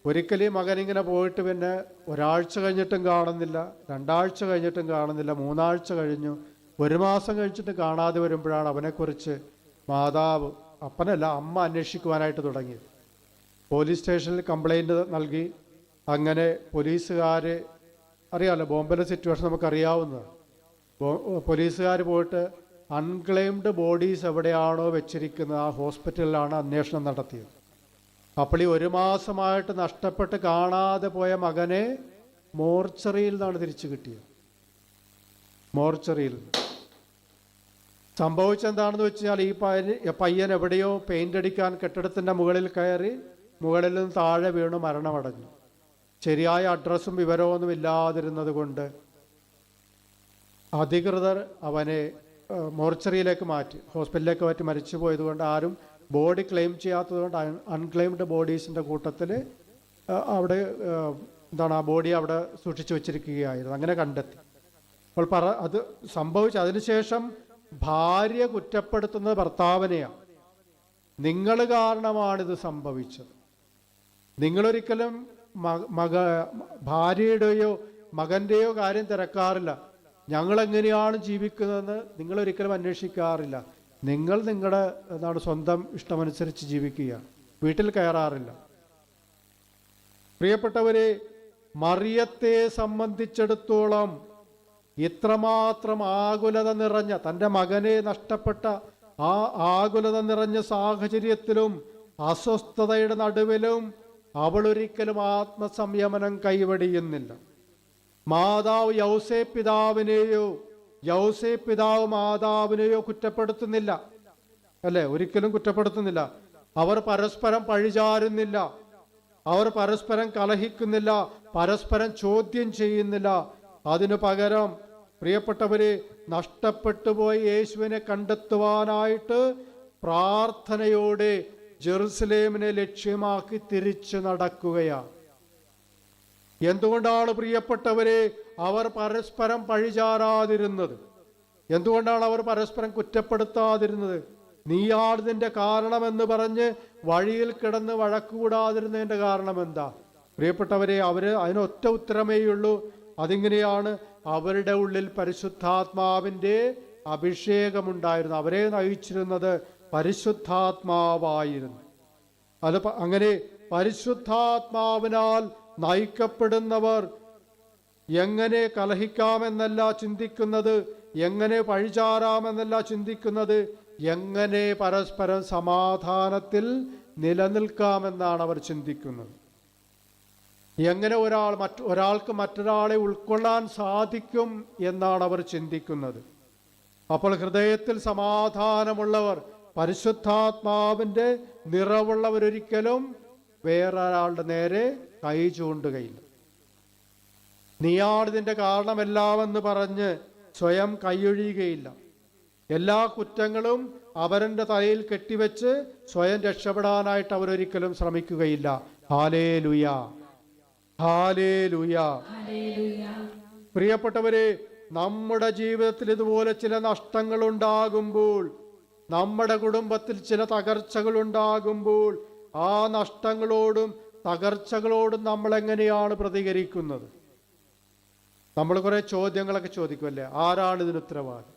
ഒരിക്കലും മകനിങ്ങനെ പോയിട്ട് പിന്നെ ഒരാഴ്ച കഴിഞ്ഞിട്ടും കാണുന്നില്ല, 2 ആഴ്ച കഴിഞ്ഞിട്ടും കാണുന്നില്ല, 3 ആഴ്ച കഴിഞ്ഞു, 1 മാസം കഴിച്ചിട്ട് കാണാതെ വരുമ്പോഴാണ് അവനെക്കുറിച്ച് മാതാവ്, അപ്പനല്ല അമ്മ, അന്വേഷിക്കുവാനായിട്ട് തുടങ്ങിയത്. പോലീസ് സ്റ്റേഷനിൽ കംപ്ലൈൻറ്റ് നൽകി. അങ്ങനെ പോലീസുകാർ, അറിയാമല്ലോ ബോംബെയിലെ സിറ്റുവേഷൻ നമുക്കറിയാവുന്നതാണ്. പോലീസുകാർ പോയിട്ട് അൺക്ലെയിംഡ് ബോഡീസ് എവിടെയാണോ വെച്ചിരിക്കുന്നത് ആ ഹോസ്പിറ്റലിലാണ് അന്വേഷണം നടത്തിയത്. അപ്പോൾ ഈ 1 മാസമായിട്ട് നഷ്ടപ്പെട്ട് കാണാതെ പോയ മകനെ മോർച്ചറിയിൽ നിന്നാണ് തിരിച്ചു കിട്ടിയത്. മോർച്ചറിയിൽ സംഭവിച്ചെന്താണെന്ന് വെച്ചാൽ, ഈ പയ്യൻ എവിടെയോ പെയിൻ്റ് അടിക്കാൻ കെട്ടിടത്തിൻ്റെ മുകളിൽ കയറി മുകളിൽ നിന്ന് താഴെ വീണ് മരണമടഞ്ഞു. ശരിയായ അഡ്രസ്സും വിവരമൊന്നും ഇല്ലാതിരുന്നത് കൊണ്ട് അധികൃതർ അവനെ മോർച്ചറിയിലേക്ക് മാറ്റി, ഹോസ്പിറ്റലിലേക്ക് മാറ്റി. മരിച്ചു പോയതുകൊണ്ട് ആരും ബോഡി ക്ലെയിം ചെയ്യാത്തതുകൊണ്ട് അൺക്ലെയിംഡ് ബോഡീസിൻ്റെ കൂട്ടത്തിൽ അവിടെ ആ ബോഡി അവിടെ സൂക്ഷിച്ചു വച്ചിരിക്കുകയായിരുന്നു. അങ്ങനെ കണ്ടെത്തി. അപ്പോൾ അത് സംഭവിച്ചു. അതിനുശേഷം ഭാര്യ കുറ്റപ്പെടുത്തുന്നത് ഭർത്താവിനെയാണ്. നിങ്ങൾ കാരണമാണിത് സംഭവിച്ചത്. നിങ്ങളൊരിക്കലും ഭാര്യയുടെയോ മകൻ്റെയോ കാര്യം തിരക്കാറില്ല. ഞങ്ങളെങ്ങനെയാണ് ജീവിക്കുന്നതെന്ന് നിങ്ങളൊരിക്കലും അന്വേഷിക്കാറില്ല. നിങ്ങൾ നിങ്ങളുടെ സ്വന്തം ഇഷ്ടമനുസരിച്ച് ജീവിക്കുക, വീട്ടിൽ കയറാറില്ല. പ്രിയപ്പെട്ടവരെ, മറിയത്തെ സംബന്ധിച്ചിടത്തോളം ഇത്രമാത്രം ആകുലത നിറഞ്ഞ, തൻ്റെ മകനെ നഷ്ടപ്പെട്ട ആ ആകുലത നിറഞ്ഞ സാഹചര്യത്തിലും അസ്വസ്ഥതയുടെ നടുവിലും അവൾ ഒരിക്കലും ആത്മസംയമനം കൈവടിയുന്നില്ല. മാതാവ് യൗസേപ്പ് പിതാവ് മാതാവിനെയോ കുറ്റപ്പെടുത്തുന്നില്ല, അല്ലേ? ഒരിക്കലും കുറ്റപ്പെടുത്തുന്നില്ല. അവർ പരസ്പരം പഴിചാരുന്നില്ല, അവർ പരസ്പരം കലഹിക്കുന്നില്ല, പരസ്പരം ചോദ്യം ചെയ്യുന്നില്ല. അതിനു പകരം പ്രിയപ്പെട്ടവരെ, നഷ്ടപ്പെട്ടുപോയ യേശുവിനെ കണ്ടെത്തുവാനായിട്ട് പ്രാർത്ഥനയോടെ ജെറുസലേമിനെ ലക്ഷ്യമാക്കി തിരിച്ചു നടക്കുകയാണ്. എന്തുകൊണ്ടാണ് പ്രിയപ്പെട്ടവരെ അവർ പരസ്പരം പഴിചാരാതിരുന്നത്? എന്തുകൊണ്ടാണ് അവർ പരസ്പരം കുറ്റപ്പെടുത്താതിരുന്നത്? നീയാണിതിൻ്റെ കാരണമെന്ന് പറഞ്ഞ് വഴിയിൽ കിടന്ന് വഴക്കുകൂടാതിരുന്നതിൻ്റെ കാരണം എന്താ? പ്രിയപ്പെട്ടവരെ, അതിനൊറ്റ ഉത്തരമേയുള്ളൂ. അതിങ്ങനെയാണ്, അവരുടെ ഉള്ളിൽ പരിശുദ്ധാത്മാവിൻ്റെ അഭിഷേകമുണ്ടായിരുന്നു. അവരെ നയിച്ചിരുന്നത് പരിശുദ്ധാത്മാവായിരുന്നു. അങ്ങനെ പരിശുദ്ധാത്മാവിനാൽ നയിക്കപ്പെടുന്നവർ എങ്ങനെ കലഹിക്കാമെന്നല്ല ചിന്തിക്കുന്നത്, എങ്ങനെ പഴിചാരാമെന്നല്ല ചിന്തിക്കുന്നത്, എങ്ങനെ പരസ്പരം സമാധാനത്തിൽ നിലനിൽക്കാമെന്നാണ് അവർ ചിന്തിക്കുന്നത്. എങ്ങനെ ഒരാൾക്ക് മറ്റൊരാളെ ഉൾക്കൊള്ളാൻ സാധിക്കും എന്നാണ് അവർ ചിന്തിക്കുന്നത്. അപ്പോൾ ഹൃദയത്തിൽ സമാധാനമുള്ളവർ, പരിശുദ്ധാത്മാവിൻ്റെ നിറവുള്ളവരൊരിക്കലും വേറൊരാളുടെ നേരെ കൈ ചൂണ്ടുകയില്ല. നീയാണിതിൻ്റെ കാരണമെല്ലാമെന്ന് പറഞ്ഞ് സ്വയം കൈയൊഴിയുകയില്ല. എല്ലാ കുറ്റങ്ങളും അവരുടെ തലയിൽ കെട്ടിവെച്ച് സ്വയം രക്ഷപ്പെടാനായിട്ട് അവരൊരിക്കലും ശ്രമിക്കുകയില്ല. Hallelujah, hallelujah. പ്രിയപ്പെട്ടവരെ, നമ്മുടെ ജീവിതത്തിൽ ഇതുപോലെ ചില നഷ്ടങ്ങൾ ഉണ്ടാകുമ്പോൾ, നമ്മുടെ കുടുംബത്തിൽ ചില തകർച്ചകൾ ഉണ്ടാകുമ്പോൾ, ആ നഷ്ടങ്ങളോടും തകർച്ചകളോടും നമ്മൾ എങ്ങനെയാണ് പ്രതികരിക്കുന്നത്? നമ്മൾ കുറേ ചോദ്യങ്ങളൊക്കെ ചോദിക്കുമല്ലേ, ആരാണ് ഇതിന് ഉത്തരവാദി?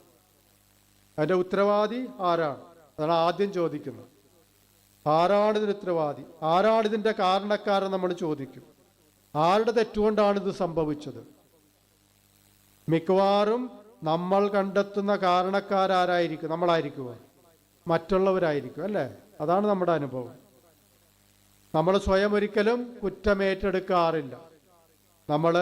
അതിൻ്റെ ഉത്തരവാദി ആരാണ്? അതാണ് ആദ്യം ചോദിക്കുന്നത്. ആരാണിതിന് ഉത്തരവാദി? ആരാണിതിൻ്റെ കാരണക്കാരൻ നമ്മൾ ചോദിക്കും. ആരുടെ തെറ്റുകൊണ്ടാണ് ഇത് സംഭവിച്ചത്? മിക്കവാറും നമ്മൾ കണ്ടെത്തുന്ന കാരണക്കാരാരായിരിക്കും? നമ്മളായിരിക്കുമോ? മറ്റുള്ളവരായിരിക്കും, അല്ലേ? അതാണ് നമ്മുടെ അനുഭവം. നമ്മൾ സ്വയം ഒരിക്കലും കുറ്റമേറ്റെടുക്കാറില്ല. നമ്മൾ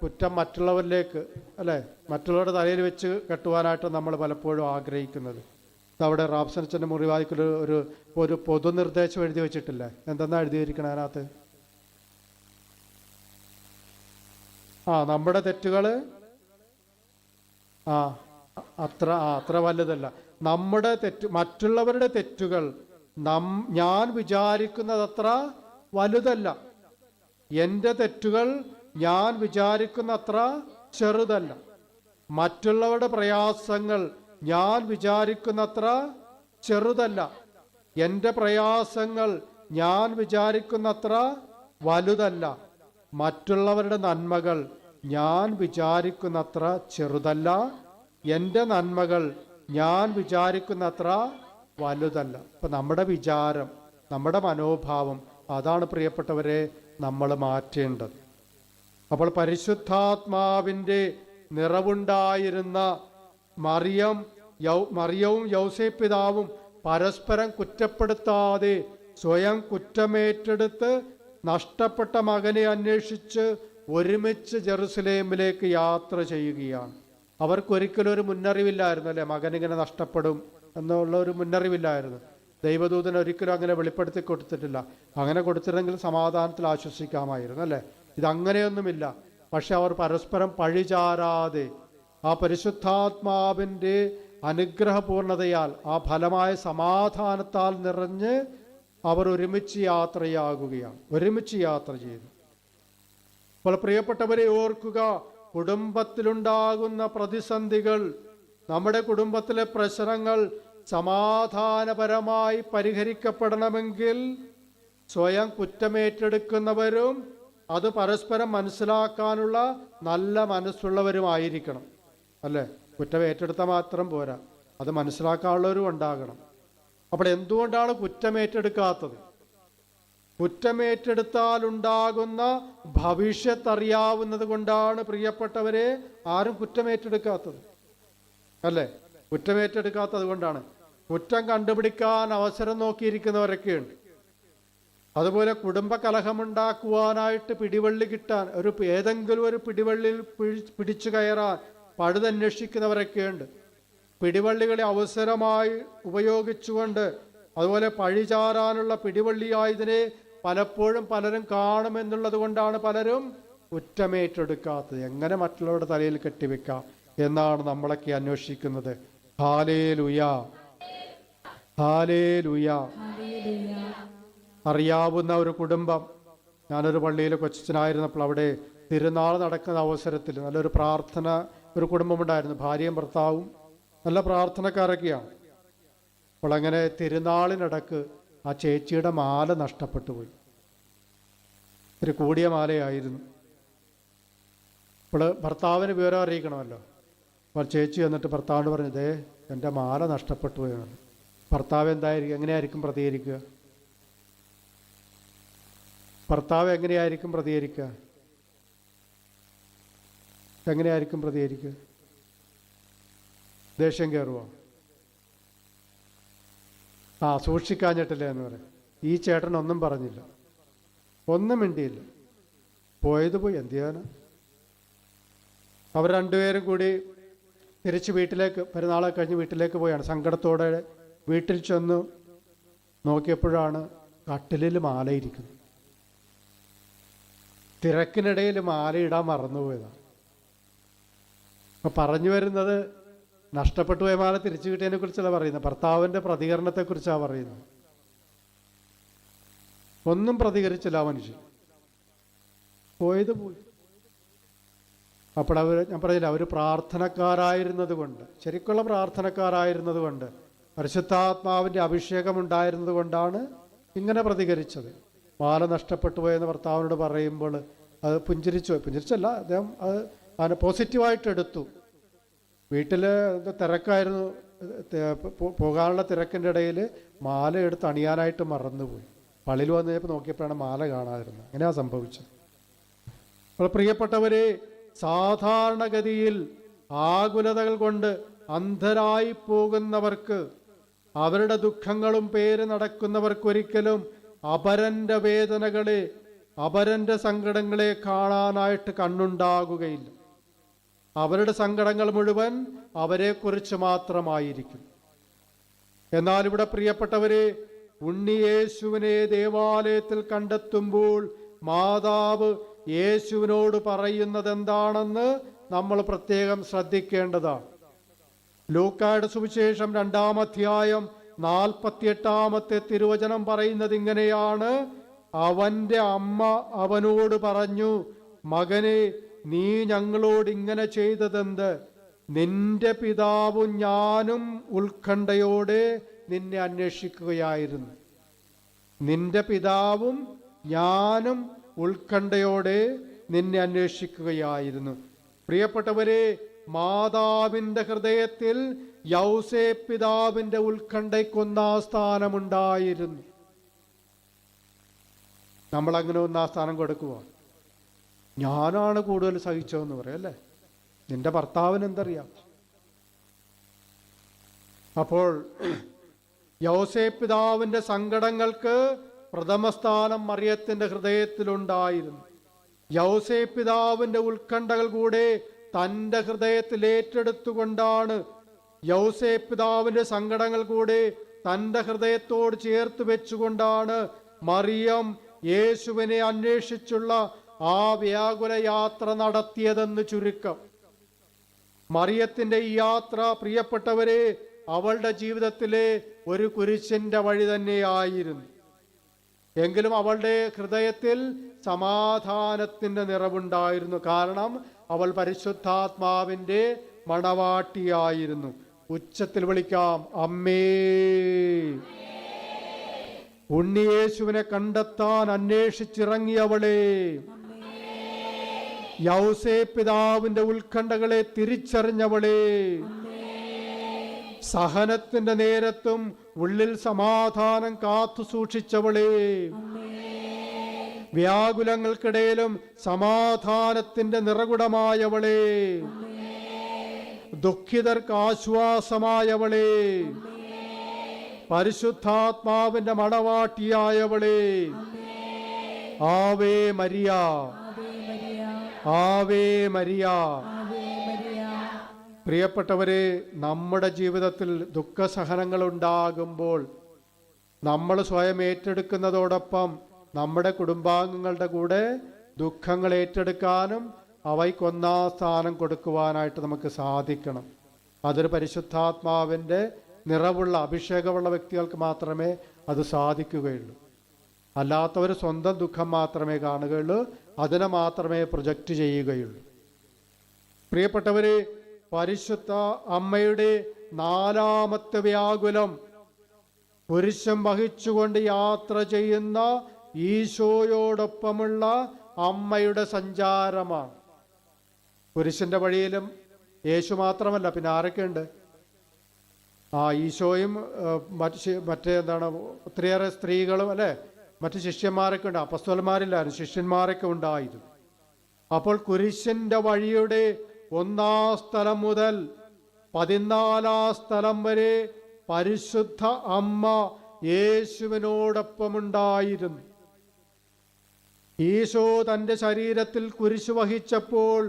കുറ്റം മറ്റുള്ളവരിലേക്ക്, അല്ലേ, മറ്റുള്ളവരുടെ തലയിൽ വെച്ച് കെട്ടുവാനായിട്ട് നമ്മൾ പലപ്പോഴും ആഗ്രഹിക്കുന്നത്. അവിടെ റാബ്സനച്ചൻ്റെ മുറിവായിക്കൽ ഒരു പൊതുനിർദ്ദേശം എഴുതി വെച്ചിട്ടില്ലേ? എന്തെന്നാ എഴുതിയിരിക്കണം അതിനകത്ത്? നമ്മുടെ തെറ്റുകൾ അത്ര വലുതല്ല. നമ്മുടെ മറ്റുള്ളവരുടെ തെറ്റുകൾ ഞാൻ വിചാരിക്കുന്നതത്ര വലുതല്ല. എൻ്റെ തെറ്റുകൾ ഞാൻ വിചാരിക്കുന്നത്ര ചെറുതല്ല. മറ്റുള്ളവരുടെ പ്രയാസങ്ങൾ ഞാൻ വിചാരിക്കുന്നത്ര ചെറുതല്ല. എൻ്റെ പ്രയാസങ്ങൾ ഞാൻ വിചാരിക്കുന്നത്ര വലുതല്ല. മറ്റുള്ളവരുടെ നന്മകൾ ഞാൻ വിചാരിക്കുന്നത്ര ചെറുതല്ല. എൻ്റെ നന്മകൾ ഞാൻ വിചാരിക്കുന്നത്ര വലുതല്ല. അപ്പം നമ്മുടെ വിചാരം, നമ്മുടെ മനോഭാവം, അതാണ് പ്രിയപ്പെട്ടവരെ നമ്മൾ മാറ്റേണ്ടത്. അപ്പോൾ പരിശുദ്ധാത്മാവിൻ്റെ നിറവുണ്ടായിരുന്ന മറിയവും യൗസേപ്പ് പിതാവും പരസ്പരം കുറ്റപ്പെടുത്താതെ സ്വയം കുറ്റമേറ്റെടുത്ത് നഷ്ടപ്പെട്ട മകനെ അന്വേഷിച്ച് ഒരുമിച്ച് ജെറുസലേമിലേക്ക് യാത്ര ചെയ്യുകയാണ്. അവർക്കൊരിക്കലും ഒരു മുന്നറിവില്ലായിരുന്നു, അല്ലേ? മകനിങ്ങനെ നഷ്ടപ്പെടും എന്നുള്ള ഒരു മുന്നറിവില്ലായിരുന്നു. ദൈവദൂതൻ ഒരിക്കലും അങ്ങനെ വെളിപ്പെടുത്തി കൊടുത്തിട്ടില്ല. അങ്ങനെ കൊടുത്തിരുന്നെങ്കിൽ സമാധാനത്തിൽ ആശ്വസിക്കാമായിരുന്നു, അല്ലേ? ഇതങ്ങനെയൊന്നുമില്ല. പക്ഷെ അവർ പരസ്പരം പഴിചാരാതെ ആ പരിശുദ്ധാത്മാവിൻ്റെ അനുഗ്രഹപൂർണതയാൽ, ആ ഫലമായ സമാധാനത്താൽ നിറഞ്ഞ് അവർ ഒരുമിച്ച് യാത്രയാകുകയാണ്, ഒരുമിച്ച് യാത്ര ചെയ്തു. അപ്പോൾ പ്രിയപ്പെട്ടവരെ ഓർക്കുക, കുടുംബത്തിലുണ്ടാകുന്ന പ്രതിസന്ധികൾ, നമ്മുടെ കുടുംബത്തിലെ പ്രശ്നങ്ങൾ സമാധാനപരമായി പരിഹരിക്കപ്പെടണമെങ്കിൽ സ്വയം കുറ്റമേറ്റെടുക്കുന്നവരും അത് പരസ്പരം മനസ്സിലാക്കാനുള്ള നല്ല മനസ്സുള്ളവരുമായിരിക്കണം, അല്ലേ? കുറ്റമേറ്റെടുത്താൽ മാത്രം പോരാ, അത് മനസ്സിലാക്കാനുള്ളവരും ഉണ്ടാകണം. അപ്പോൾ എന്തുകൊണ്ടാണ് കുറ്റമേറ്റെടുക്കാത്തത്? കുറ്റമേറ്റെടുത്താലുണ്ടാകുന്ന ഭവിഷ്യത്ത് അറിയാവുന്നത് കൊണ്ടാണ് പ്രിയപ്പെട്ടവരെ ആരും കുറ്റമേറ്റെടുക്കാത്തത്, അല്ലേ? കുറ്റമേറ്റെടുക്കാത്തത് കൊണ്ടാണ്. കുറ്റം കണ്ടുപിടിക്കാൻ അവസരം നോക്കിയിരിക്കുന്നവരൊക്കെയുണ്ട്. അതുപോലെ കുടുംബകലഹമുണ്ടാക്കുവാനായിട്ട് പിടിവള്ളി കിട്ടാൻ, ഏതെങ്കിലും ഒരു പിടിവള്ളിയിൽ പിടിച്ചു കയറാൻ പഴുതന്വേഷിക്കുന്നവരൊക്കെയുണ്ട്. പിടിവള്ളികളെ അവസരമായി ഉപയോഗിച്ചുകൊണ്ട്, അതുപോലെ പഴിചാരാനുള്ള പിടിവള്ളിയായതിനെ പലപ്പോഴും പലരും കാണുമെന്നുള്ളത് കൊണ്ടാണ് പലരും കുറ്റമേറ്റെടുക്കാത്തത്. എങ്ങനെ മറ്റുള്ളവരുടെ തലയിൽ കെട്ടിവെക്കാം എന്നാണ് നമ്മളൊക്കെ അന്വേഷിക്കുന്നത്. Hallelujah, hallelujah. അറിയാവുന്ന ഒരു കുടുംബം, ഞാനൊരു പള്ളിയിൽ കൊച്ചനായിരുന്നപ്പോൾ അവിടെ തിരുനാൾ നടക്കുന്ന അവസരത്തിൽ നല്ലൊരു പ്രാർത്ഥന, ഒരു കുടുംബമുണ്ടായിരുന്നു. ഭാര്യയും ഭർത്താവും നല്ല പ്രാർത്ഥനക്കാരൊക്കെയാണ്. അപ്പോൾ അങ്ങനെ തിരുനാളിനിടക്ക് ആ ചേച്ചിയുടെ മാല നഷ്ടപ്പെട്ടു പോയി. ഒരു കൂടിയ മാലയായിരുന്നു. അപ്പോൾ ഭർത്താവിന് വിവരം അറിയിക്കണമല്ലോ. അപ്പോൾ ചേച്ചി എന്നിട്ട് ഭർത്താവിനോട് പറഞ്ഞു, ദേ എൻ്റെ മാല നഷ്ടപ്പെട്ടു പോയാണ്. ഭർത്താവ് എങ്ങനെയായിരിക്കും പ്രതികരിക്കുക? ഭർത്താവ് എങ്ങനെയായിരിക്കും പ്രതികരിക്കുക? ദേഷ്യം കയറുമോ? സൂക്ഷിക്കാഞ്ഞിട്ടില്ല എന്ന് പറയും. ഈ ചേട്ടൻ ഒന്നും പറഞ്ഞില്ല, ഒന്നും മിണ്ടിയില്ല. പോയത് പോയി, എന്ത് ചെയ്യാനാ? അവർ രണ്ടുപേരും കൂടി തിരിച്ച് വീട്ടിലേക്ക്, പെരുന്നാളെ കഴിഞ്ഞ് വീട്ടിലേക്ക് പോയാണ്. സങ്കടത്തോടെ വീട്ടിൽ ചെന്ന് നോക്കിയപ്പോഴാണ് കട്ടിലിൽ മാലയിരിക്കുന്നത്. തിരക്കിനിടയിൽ മാലയിടാൻ മറന്നുപോയതാണ്. അപ്പം പറഞ്ഞു വരുന്നത് നഷ്ടപ്പെട്ടു പോയ മാല തിരിച്ചു കിട്ടിയതിനെ കുറിച്ചല്ല പറയുന്നത്, ഭർത്താവിൻ്റെ പ്രതികരണത്തെക്കുറിച്ചാണ് പറയുന്നത്. ഒന്നും പ്രതികരിച്ചില്ല ആ മനുഷ്യൻ, പോയത് പോയി. അപ്പോൾ ഞാൻ പറഞ്ഞില്ല, അവർ പ്രാർത്ഥനക്കാരായിരുന്നത് കൊണ്ട്, ശരിക്കുള്ള പ്രാർത്ഥനക്കാരായിരുന്നത് കൊണ്ട്, പരിശുദ്ധാത്മാവിൻ്റെ അഭിഷേകം ഉണ്ടായിരുന്നത് കൊണ്ടാണ് ഇങ്ങനെ പ്രതികരിച്ചത്. മാല നഷ്ടപ്പെട്ടു പോയെന്ന് ഭർത്താവിനോട് പറയുമ്പോൾ അത് പുഞ്ചിരിച്ചല്ല, അദ്ദേഹം അത് പോസിറ്റീവായിട്ട് എടുത്തു. വീട്ടിൽ തിരക്കായിരുന്നു, പോകാനുള്ള തിരക്കിൻ്റെ ഇടയിൽ മാല എടുത്ത് അണിയാനായിട്ട് മറന്നുപോയി. പള്ളിയിൽ വന്നു കഴിഞ്ഞപ്പോൾ നോക്കിയപ്പോഴാണ് മാല കാണാതിരുന്നത്. അങ്ങനെയാണ് സംഭവിച്ചത്. അപ്പോൾ പ്രിയപ്പെട്ടവരെ, സാധാരണഗതിയിൽ ആകുലതകൾ കൊണ്ട് അന്ധരായി പോകുന്നവർക്ക്, അവരുടെ ദുഃഖങ്ങളും പേര് നടക്കുന്നവർക്കൊരിക്കലും അപരന്റെ വേദനകളെ, അപരന്റെ സങ്കടങ്ങളെ കാണാനായിട്ട് കണ്ണുണ്ടാകുകയില്ല. അവരുടെ സങ്കടങ്ങൾ മുഴുവൻ അവരെക്കുറിച്ച് മാത്രമായിരിക്കും. എന്നാൽ ഇവിടെ പ്രിയപ്പെട്ടവരെ, ഉണ്ണിയേശുവിനെ ദേവാലയത്തിൽ കണ്ടെത്തുമ്പോൾ മാതാവ് യേശുവിനോട് പറയുന്നത് എന്താണെന്ന് നമ്മൾ പ്രത്യേകം ശ്രദ്ധിക്കേണ്ടതാണ്. ലൂക്കായുടെ സുവിശേഷം 2-ാം അധ്യായം 48-ാമത്തെ തിരുവചനം പറയുന്നത് ഇങ്ങനെയാണ്: അവന്റെ അമ്മ അവനോട് പറഞ്ഞു, മകനെ, നീ ഞങ്ങളോട് ഇങ്ങനെ ചെയ്തതെന്ത്? നിന്റെ പിതാവും ഞാനും ഉത്കണ്ഠയോടെ നിന്നെ അന്വേഷിക്കുകയായിരുന്നു. നിന്റെ പിതാവും ഞാനും ഉത്കണ്ഠയോടെ നിന്നെ അന്വേഷിക്കുകയായിരുന്നു. പ്രിയപ്പെട്ടവരെ, മാതാവിന്റെ ഹൃദയത്തിൽ യൗസേപ്പ് പിതാവിന്റെ ഉത്കണ്ഠയ്ക്കൊന്നാം സ്ഥാനമുണ്ടായിരുന്നു. നമ്മൾ അങ്ങനെ ഒന്നാം സ്ഥാനം കൊടുക്കുക. ഞാനാണ് കൂടുതൽ സഹിച്ചതെന്ന് പറയാം അല്ലേ? നിന്റെ ഭർത്താവിന് എന്തറിയാം? അപ്പോൾ യൗസേപ്പ് പിതാവിന്റെ സങ്കടങ്ങൾക്ക് പ്രഥമ സ്ഥാനം മറിയത്തിന്റെ ഹൃദയത്തിലുണ്ടായിരുന്നു. യൗസേപ്പ് പിതാവിന്റെ ഉത്കണ്ഠകൾ കൂടെ തൻ്റെ ഹൃദയത്തിൽ ഏറ്റെടുത്തുകൊണ്ടാണ്, യൗസേപ്പ് പിതാവിന്റെ സങ്കടങ്ങൾ കൂടെ തൻ്റെ ഹൃദയത്തോട് ചേർത്ത് വെച്ചുകൊണ്ടാണ് മറിയം യേശുവിനെ അന്വേഷിച്ചുള്ള ആ വ്യാകുല യാത്ര നടത്തിയതെന്ന് ചുരുക്കം. മറിയത്തിന്റെ ഈ യാത്ര, പ്രിയപ്പെട്ടവരെ, അവളുടെ ജീവിതത്തിലെ ഒരു കുരിശിന്റെ വഴി തന്നെയായിരുന്നു. എങ്കിലും അവളുടെ ഹൃദയത്തിൽ സമാധാനത്തിന്റെ നിറവുണ്ടായിരുന്നു. കാരണം അവൾ പരിശുദ്ധാത്മാവിന്റെ മണവാട്ടിയായിരുന്നു. ഉച്ചത്തിൽ വിളിക്കാം, അമ്മേ. ഉണ്ണിയേശുവിനെ കണ്ടെത്താൻ അന്വേഷിച്ചിറങ്ങിയവളെ, യൗസേപ്പ് പിതാവിന്റെ ഉത്കണ്ഠകളെ തിരിച്ചറിഞ്ഞവളെ, സഹനത്തിന്റെ നേരത്തും ഉള്ളിൽ സമാധാനം കാത്തു സൂക്ഷിച്ചവളെ, വ്യാകുലങ്ങൾക്കിടയിലും സമാധാനത്തിന്റെ നിറകുടമായവളെ, ദുഃഖിതർക്ക് ആശ്വാസമായവളെ, പരിശുദ്ധാത്മാവിന്റെ മണവാട്ടിയായവളെ, ആവേ മരിയ, ആവേ മരിയ. പ്രിയപ്പെട്ടവരെ, നമ്മുടെ ജീവിതത്തിൽ ദുഃഖസഹനങ്ങൾ ഉണ്ടാകുമ്പോൾ നമ്മൾ സ്വയം ഏറ്റെടുക്കുന്നതോടൊപ്പം നമ്മുടെ കുടുംബാംഗങ്ങളുടെ കൂടെ ദുഃഖങ്ങൾ ഏറ്റെടുക്കാനും അവയ്ക്കൊന്നാം സ്ഥാനം കൊടുക്കുവാനായിട്ട് നമുക്ക് സാധിക്കണം. അതൊരു പരിശുദ്ധാത്മാവിൻ്റെ നിറവുള്ള അഭിഷേകമുള്ള വ്യക്തികൾക്ക് മാത്രമേ അത് സാധിക്കുകയുള്ളൂ. അല്ലാത്തവർ സ്വന്തം ദുഃഖം മാത്രമേ കാണുകയുള്ളൂ, അതിനെ മാത്രമേ പ്രൊജക്റ്റ് ചെയ്യുകയുള്ളൂ. പ്രിയപ്പെട്ടവരെ, പരിശുദ്ധ അമ്മയുടെ 4-ാമത്തെ വ്യാകുലം കുരിശം വഹിച്ചുകൊണ്ട് യാത്ര ചെയ്യുന്ന ഈശോയോടൊപ്പമുള്ള അമ്മയുടെ സഞ്ചാരമാണ്. കുരിശിന്റെ വഴിയിലും യേശു മാത്രമല്ല, പിന്നെ ആരൊക്കെയുണ്ട്? ഈശോയും മറ്റേ ഒത്തിരിയേറെ സ്ത്രീകളും അല്ലേ, മറ്റു ശിഷ്യന്മാരൊക്കെ ഉണ്ട്. അപ്പസ്തോലന്മാരില്ലായിരുന്നു, ശിഷ്യന്മാരൊക്കെ ഉണ്ടായിരുന്നു. അപ്പോൾ കുരിശിന്റെ വഴിയുടെ 1-ാം സ്ഥലം മുതൽ 14-ാം സ്ഥലം വരെ പരിശുദ്ധ അമ്മ യേശുവിനോടൊപ്പമുണ്ടായിരുന്നു. ഈശോ തൻ്റെ ശരീരത്തിൽ കുരിശു വഹിച്ചപ്പോൾ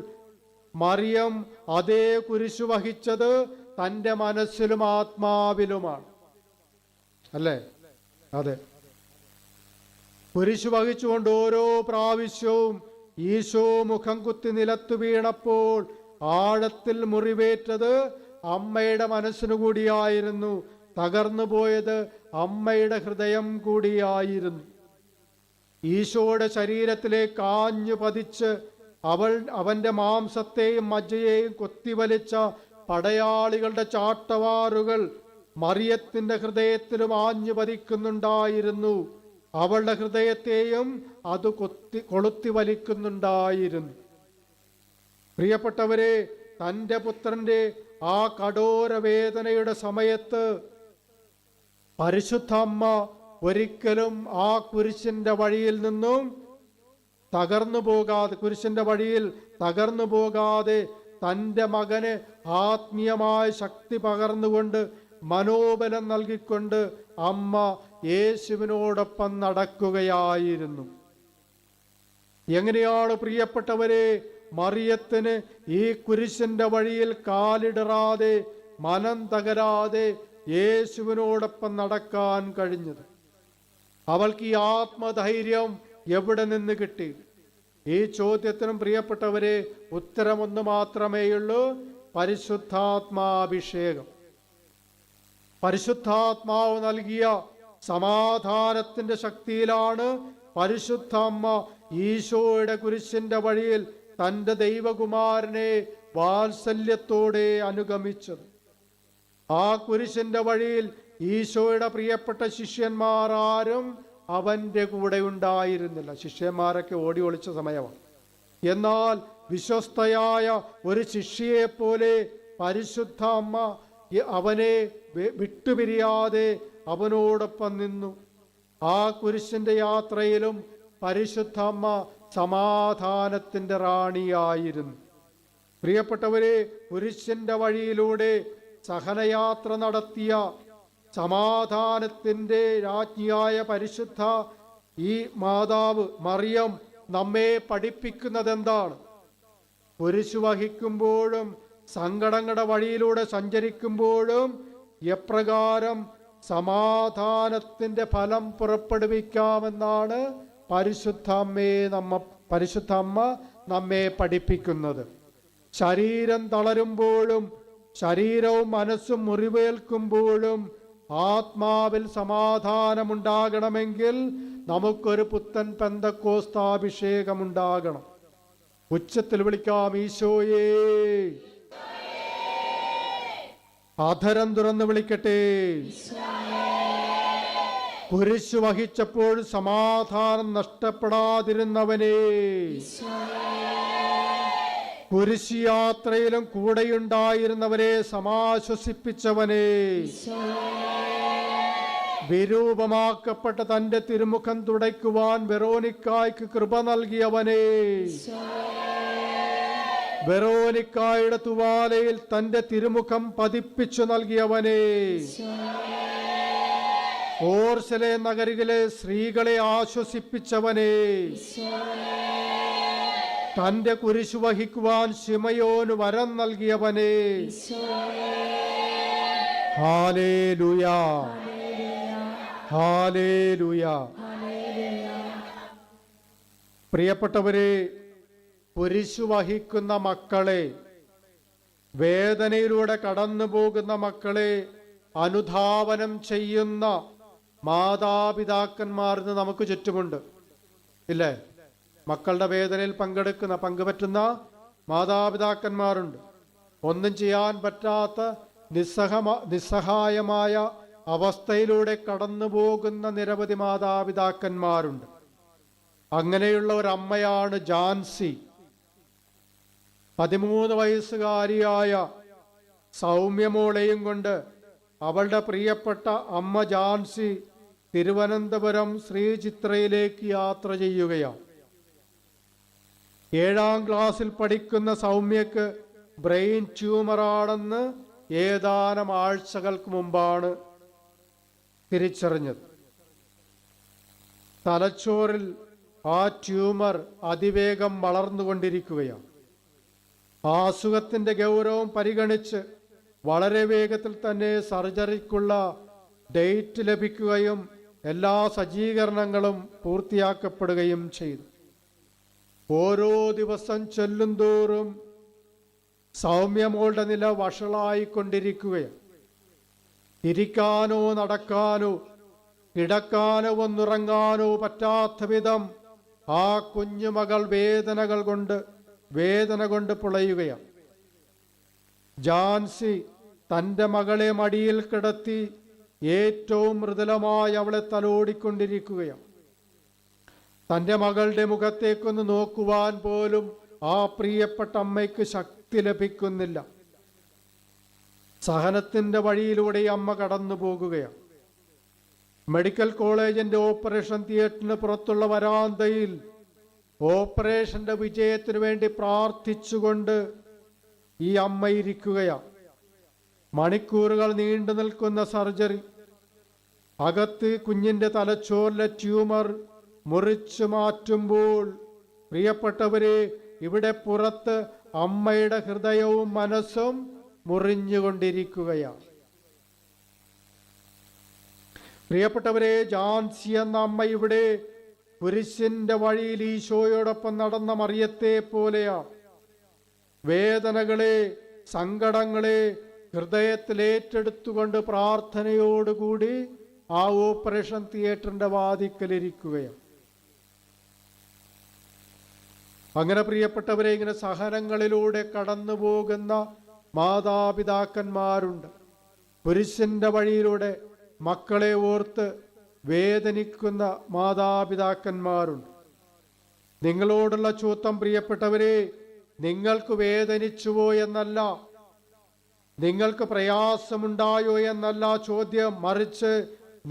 മറിയം അതേ കുരിശു വഹിച്ചത് തൻ്റെ മനസ്സിലും ആത്മാവിലുമാണ്, അല്ലേ? അതെ. കുരിശു വഹിച്ചുകൊണ്ട് ഓരോ പ്രാവശ്യവും ഈശോ മുഖം കുത്തി നിലത്തു വീണപ്പോൾ ആഴത്തിൽ മുറിവേറ്റത് അമ്മയുടെ മനസ്സിനു കൂടിയായിരുന്നു. തകർന്നു പോയത് അമ്മയുടെ ഹൃദയം കൂടിയായിരുന്നു. ഈശോയുടെ ശരീരത്തിലേക്ക് ആഞ്ഞു പതിച്ച് അവന്റെ മാംസത്തെയും മജ്ജയെയും കൊത്തിവലിച്ച പടയാളികളുടെ ചാട്ടവാറുകൾ മറിയത്തിന്റെ ഹൃദയത്തിലും ആഞ്ഞു പതിക്കുന്നുണ്ടായിരുന്നു. അവളുടെ ഹൃദയത്തെയും അത് കൊളുത്തി വലിക്കുന്നുണ്ടായിരുന്നു. പ്രിയപ്പെട്ടവരെ, തൻ്റെ പുത്രന്റെ ആ കഠോര വേദനയുടെ സമയത്ത് പരിശുദ്ധ അമ്മ ഒരിക്കലും ആ കുരിശിന്റെ വഴിയിൽ നിന്നും കുരിശിന്റെ വഴിയിൽ തകർന്നു പോകാതെ തൻ്റെ മകന് ആത്മീയമായ ശക്തി പകർന്നുകൊണ്ട് മനോബലം നൽകിക്കൊണ്ട് അമ്മ യേശുവിനോടൊപ്പം നടക്കുകയായിരുന്നു. എങ്ങനെയാണ് പ്രിയപ്പെട്ടവരെ മറിയത്തിന് ഈ കുരിശിന്റെ വഴിയിൽ കാലിടറാതെ മനം തകരാതെ യേശുവിനോടൊപ്പം നടക്കാൻ കഴിഞ്ഞത്? അവൾക്ക് ഈ ആത്മധൈര്യം എവിടെ നിന്ന് കിട്ടി? ഈ ചോദ്യത്തിനും പ്രിയപ്പെട്ടവരെ ഉത്തരമൊന്നു മാത്രമേയുള്ളൂ: പരിശുദ്ധാത്മാഭിഷേകം. പരിശുദ്ധാത്മാവ് നൽകിയ സമാധാനത്തിന്റെ ശക്തിയിലാണ് പരിശുദ്ധ അമ്മ ഈശോയുടെ കുരിശിന്റെ വഴിയിൽ തൻ്റെ ദൈവകുമാരനെ വാത്സല്യത്തോടെ അനുഗമിച്ചത്. ആ കുരിശിന്റെ വഴിയിൽ ഈശോയുടെ പ്രിയപ്പെട്ട ശിഷ്യന്മാർ ആരും അവൻ്റെ കൂടെ ഉണ്ടായിരുന്നില്ല. ശിഷ്യന്മാരൊക്കെ ഓടി ഒളിച്ച സമയമാണ്. എന്നാൽ വിശ്വസ്തയായ ഒരു ശിഷ്യയെപ്പോലെ പരിശുദ്ധ അമ്മ അവനെ വിട്ടുപിരിയാതെ അവനോടൊപ്പം നിന്നു. ആ കുരിശിന്റെ യാത്രയിലും പരിശുദ്ധ അമ്മ സമാധാനത്തിൻ്റെ റാണിയായിരുന്നു. പ്രിയപ്പെട്ടവരെ, കുരിശിന്റെ വഴിയിലൂടെ സഹനയാത്ര നടത്തിയ സമാധാനത്തിൻ്റെ രാജ്ഞിയായ പരിശുദ്ധ ഈ മാതാവ് മറിയം നമ്മെ പഠിപ്പിക്കുന്നത് എന്താണ്? കുരിശു വഹിക്കുമ്പോഴും സങ്കടങ്ങളുടെ വഴിയിലൂടെ സഞ്ചരിക്കുമ്പോഴും എപ്രകാരം സമാധാനത്തിൻ്റെ ഫലം പുറപ്പെടുവിക്കാമെന്നാണ് പരിശുദ്ധ അമ്മ നമ്മെ പഠിപ്പിക്കുന്നത്. ശരീരം തളരുമ്പോഴും ശരീരവും മനസ്സും മുറിവേൽക്കുമ്പോഴും ആത്മാവിൽ സമാധാനമുണ്ടാകണമെങ്കിൽ നമുക്കൊരു പുത്തൻ പെന്തക്കോസ്താഭിഷേകമുണ്ടാകണം. ഉച്ചത്തിൽ വിളിക്കാം: ഈശോയേ. അധരം തുറന്ന് വിളിക്കട്ടെ: കുരിശു വഹിച്ചപ്പോൾ സമാധാനം നഷ്ടപ്പെടാതിരുന്നവനെ, കുരിശ് യാത്രയിലും കൂടെയുണ്ടായിരുന്നവരെ സമാശ്വസിപ്പിച്ചവനെ, വിരൂപമാക്കപ്പെട്ട തൻ്റെ തിരുമുഖം തുടയ്ക്കുവാൻ വെറോനിക്കായ്ക്ക് കൃപ നൽകിയവനെ, വെറോനിക്കായുടെ തുവാലയിൽ തൻ്റെ തിരുമുഖം പതിപ്പിച്ചു നൽകിയവനെ, ഓർശലെ നഗരിലെ സ്ത്രീകളെ ആശ്വസിപ്പിച്ചവനെ, തൻ്റെ കുരിശു വഹിക്കുവാൻ ശിമയോന് വരം നൽകിയവനെ. Hallelujah, hallelujah. പ്രിയപ്പെട്ടവരെ, കുരിശു വഹിക്കുന്ന മക്കളെ, വേദനയിലൂടെ കടന്നു പോകുന്ന മക്കളെ അനുധാവനം ചെയ്യുന്ന മാതാപിതാക്കന്മാർ ഇന്ന് നമുക്ക് ചുറ്റുമുണ്ട്, ഇല്ലേ? മക്കളുടെ വേദനയിൽ പങ്കുപറ്റുന്ന മാതാപിതാക്കന്മാരുണ്ട്. ഒന്നും ചെയ്യാൻ പറ്റാത്ത നിസ്സഹായമായ അവസ്ഥയിലൂടെ കടന്നു പോകുന്ന നിരവധി മാതാപിതാക്കന്മാരുണ്ട്. അങ്ങനെയുള്ള ഒരമ്മയാണ് ജാൻസി. 13 വയസ്സുകാരിയായ സൗമ്യമോളെയും കൊണ്ട് അവളുടെ പ്രിയപ്പെട്ട അമ്മ ജാൻസി തിരുവനന്തപുരം ശ്രീചിത്രയിലേക്ക് യാത്ര ചെയ്യുകയാണ്. 7ാം ക്ലാസ്സിൽ പഠിക്കുന്ന സൗമ്യക്ക് ബ്രെയിൻ ട്യൂമറാണെന്ന് ഏതാനും ആഴ്ചകൾക്ക് മുമ്പാണ് തിരിച്ചറിഞ്ഞത്. തലച്ചോറിൽ ആ ട്യൂമർ അതിവേഗം വളർന്നുകൊണ്ടിരിക്കുകയാണ്. ആ അസുഖത്തിൻ്റെ ഗൗരവം പരിഗണിച്ച് വളരെ വേഗത്തിൽ തന്നെ സർജറിക്കുള്ള ഡേറ്റ് ലഭിക്കുകയും എല്ലാ സജ്ജീകരണങ്ങളും പൂർത്തിയാക്കപ്പെടുകയും ചെയ്തു. ഓരോ ദിവസം ചെല്ലുന്തോറും സൗമ്യമോളുടെ നില വഷളായിക്കൊണ്ടിരിക്കുകയാണ്. ഇരിക്കാനോ നടക്കാനോ കിടക്കാനോ ഒന്നുറങ്ങാനോ പറ്റാത്ത വിധം ആ കുഞ്ഞുമകൾ വേദന കൊണ്ട് പുളയുകയാണ്. ജാൻസി തൻ്റെ മകളെ മടിയിൽ കിടത്തി ഏറ്റവും മൃദുലമായി അവളെ തലോടിക്കൊണ്ടിരിക്കുകയാണ്. തൻ്റെ മകളുടെ മുഖത്തേക്കൊന്ന് നോക്കുവാൻ പോലും ആ പ്രിയപ്പെട്ട അമ്മയ്ക്ക് ശക്തി ലഭിക്കുന്നില്ല. സഹനത്തിൻ്റെ വഴിയിലൂടെ അമ്മ കടന്നു പോകുകയാണ്. മെഡിക്കൽ കോളേജിൻ്റെ ഓപ്പറേഷൻ തിയേറ്ററിന് പുറത്തുള്ള വരാന്തയിൽ ഓപ്പറേഷന്റെ വിജയത്തിനു വേണ്ടി പ്രാർത്ഥിച്ചുകൊണ്ട് ഈ അമ്മ ഇരിക്കുകയാണ്. മണിക്കൂറുകൾ നീണ്ടു നിൽക്കുന്ന സർജറി. അകത്ത് കുഞ്ഞിൻ്റെ തലച്ചോറിലെ ട്യൂമർ മുറിച്ചു മാറ്റുമ്പോൾ പ്രിയപ്പെട്ടവരെ, ഇവിടെ പുറത്ത് അമ്മയുടെ ഹൃദയവും മനസ്സും മുറിഞ്ഞുകൊണ്ടിരിക്കുകയാണ്. പ്രിയപ്പെട്ടവരെ, ജാൻസി എന്ന അമ്മ ഇവിടെ കുരിശിന്റെ വഴിയിൽ ഈശോയോടൊപ്പം നടന്ന മറിയത്തെ പോലെയാണ്. വേദനകളെ, സങ്കടങ്ങളെ ഹൃദയത്തിൽ ഏറ്റെടുത്തുകൊണ്ട് പ്രാർത്ഥനയോടുകൂടി ആ ഓപ്പറേഷൻ തിയേറ്ററിന്റെ വാതിക്കലിരിക്കുകയാണ്. അങ്ങനെ പ്രിയപ്പെട്ടവരെ, ഇങ്ങനെ സഹനങ്ങളിലൂടെ കടന്നു പോകുന്ന മാതാപിതാക്കന്മാരുണ്ട്. കുരിശിന്റെ വഴിയിലൂടെ മക്കളെ ഓർത്ത് വേദനിക്കുന്ന മാതാപിതാക്കന്മാരുണ്ട്. നിങ്ങളോടുള്ള ചോദ്യം പ്രിയപ്പെട്ടവരെ, നിങ്ങൾക്ക് വേദനിച്ചുവോ എന്നല്ല, നിങ്ങൾക്ക് പ്രയാസമുണ്ടായോ എന്നല്ല ചോദ്യം. മറിച്ച്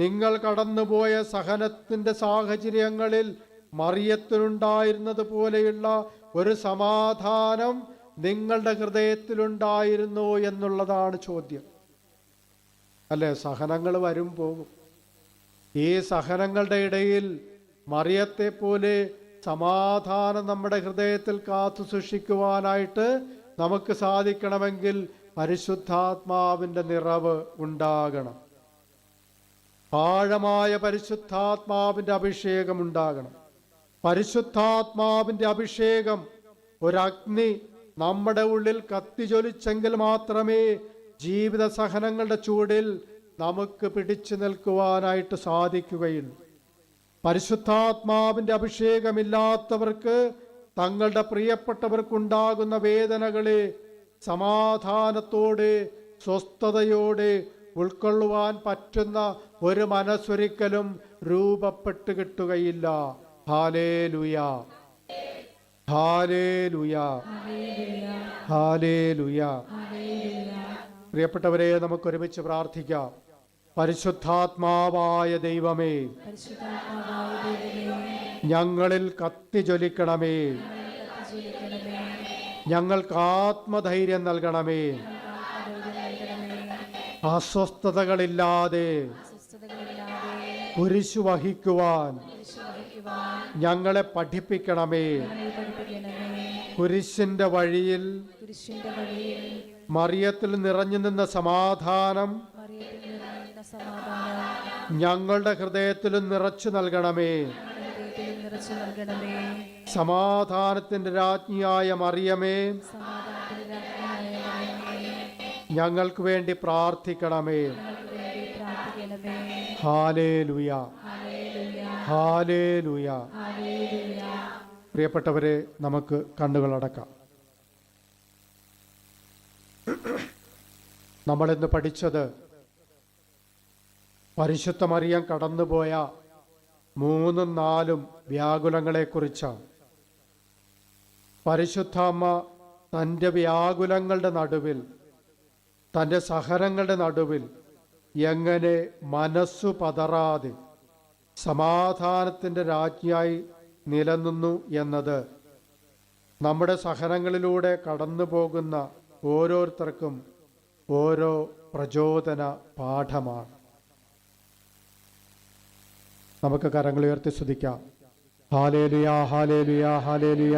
നിങ്ങൾ കടന്നുപോയ സഹനത്തിന്റെ സാഹചര്യങ്ങളിൽ മറിയത്തിനുണ്ടായിരുന്നത് പോലെയുള്ള ഒരു സമാധാനം നിങ്ങളുടെ ഹൃദയത്തിലുണ്ടായിരുന്നോ എന്നുള്ളതാണ് ചോദ്യം. അല്ലെ, സഹനങ്ങൾ വരും പോകും. ഈ സഹനങ്ങളുടെ ഇടയിൽ മറിയത്തെ പോലെ സമാധാനം നമ്മുടെ ഹൃദയത്തിൽ കാത്തു സൂക്ഷിക്കുവാനായിട്ട് നമുക്ക് സാധിക്കണമെങ്കിൽ പരിശുദ്ധാത്മാവിൻ്റെ നിറവ് ഉണ്ടാകണം. ആഴമായ പരിശുദ്ധാത്മാവിൻ്റെ അഭിഷേകം ഉണ്ടാകണം. പരിശുദ്ധാത്മാവിൻ്റെ അഭിഷേകം, ഒരഗ്നി നമ്മുടെ ഉള്ളിൽ കത്തിജ്വലിച്ചെങ്കിൽ മാത്രമേ ജീവിത സഹനങ്ങളുടെ ചൂടിൽ നമുക്ക് പിടിച്ചു നിൽക്കുവാനായിട്ട് സാധിക്കുകയുള്ളൂ. പരിശുദ്ധാത്മാവിൻ്റെ അഭിഷേകമില്ലാത്തവർക്ക് തങ്ങളുടെ പ്രിയപ്പെട്ടവർക്കുണ്ടാകുന്ന വേദനകളെ സമാധാനത്തോടെ, സ്വസ്ഥതയോടെ ഉൾക്കൊള്ളുവാൻ പറ്റുന്ന ഒരു മനസ്സൊരിക്കലും രൂപപ്പെട്ട് കിട്ടുകയില്ല. Hallelujah, hallelujah, hallelujah. പ്രിയപ്പെട്ടവരെ, നമുക്ക് ഒരുമിച്ച് പ്രാർത്ഥിക്കാം. പരിശുദ്ധാത്മാവായ ദൈവമേ, ഞങ്ങളിൽ കത്തിജ്വലിക്കണമേ, ഞങ്ങൾക്ക് ആത്മധൈര്യം നൽകണമേ. അസ്വസ്ഥതകളില്ലാതെ കുരിശു വഹിക്കുവാൻ ഞങ്ങളെ പഠിപ്പിക്കണമേ. കുരിശിന്റെ വഴിയിൽ മറിയത്തിൽ നിറഞ്ഞു നിന്ന സമാധാനം ഞങ്ങളുടെ ഹൃദയത്തിലും നിറച്ചു നൽകണമേ. സമാധാനത്തിന്റെ രാജ്ഞിയായ മറിയമേ, ഞങ്ങൾക്ക് വേണ്ടി പ്രാർത്ഥിക്കണമേ. Hallelujah, hallelujah. പ്രിയപ്പെട്ടവരെ, നമുക്ക് കണ്ണുകളടക്കാം. നമ്മളിന്ന് പഠിച്ചത് പരിശുദ്ധ മറിയം കടന്നുപോയ 3, 4 വ്യാകുലങ്ങളെക്കുറിച്ചാണ്. പരിശുദ്ധ അമ്മ തൻ്റെ വ്യാകുലങ്ങളുടെ നടുവിൽ, തൻ്റെ സഹനങ്ങളുടെ നടുവിൽ എങ്ങനെ മനസ്സു പതറാതെ സമാധാനത്തിൻ്റെ രാജ്ഞിയായി നിലനിന്നു എന്നത് നമ്മുടെ സഹനങ്ങളിലൂടെ കടന്നു പോകുന്ന ഓരോരുത്തർക്കും ഓരോ പ്രചോദന പാഠമാണ്. നമുക്ക് കരങ്ങളുയർത്തി സ്തുതിക്കാം. Hallelujah, hallelujah, hallelujah.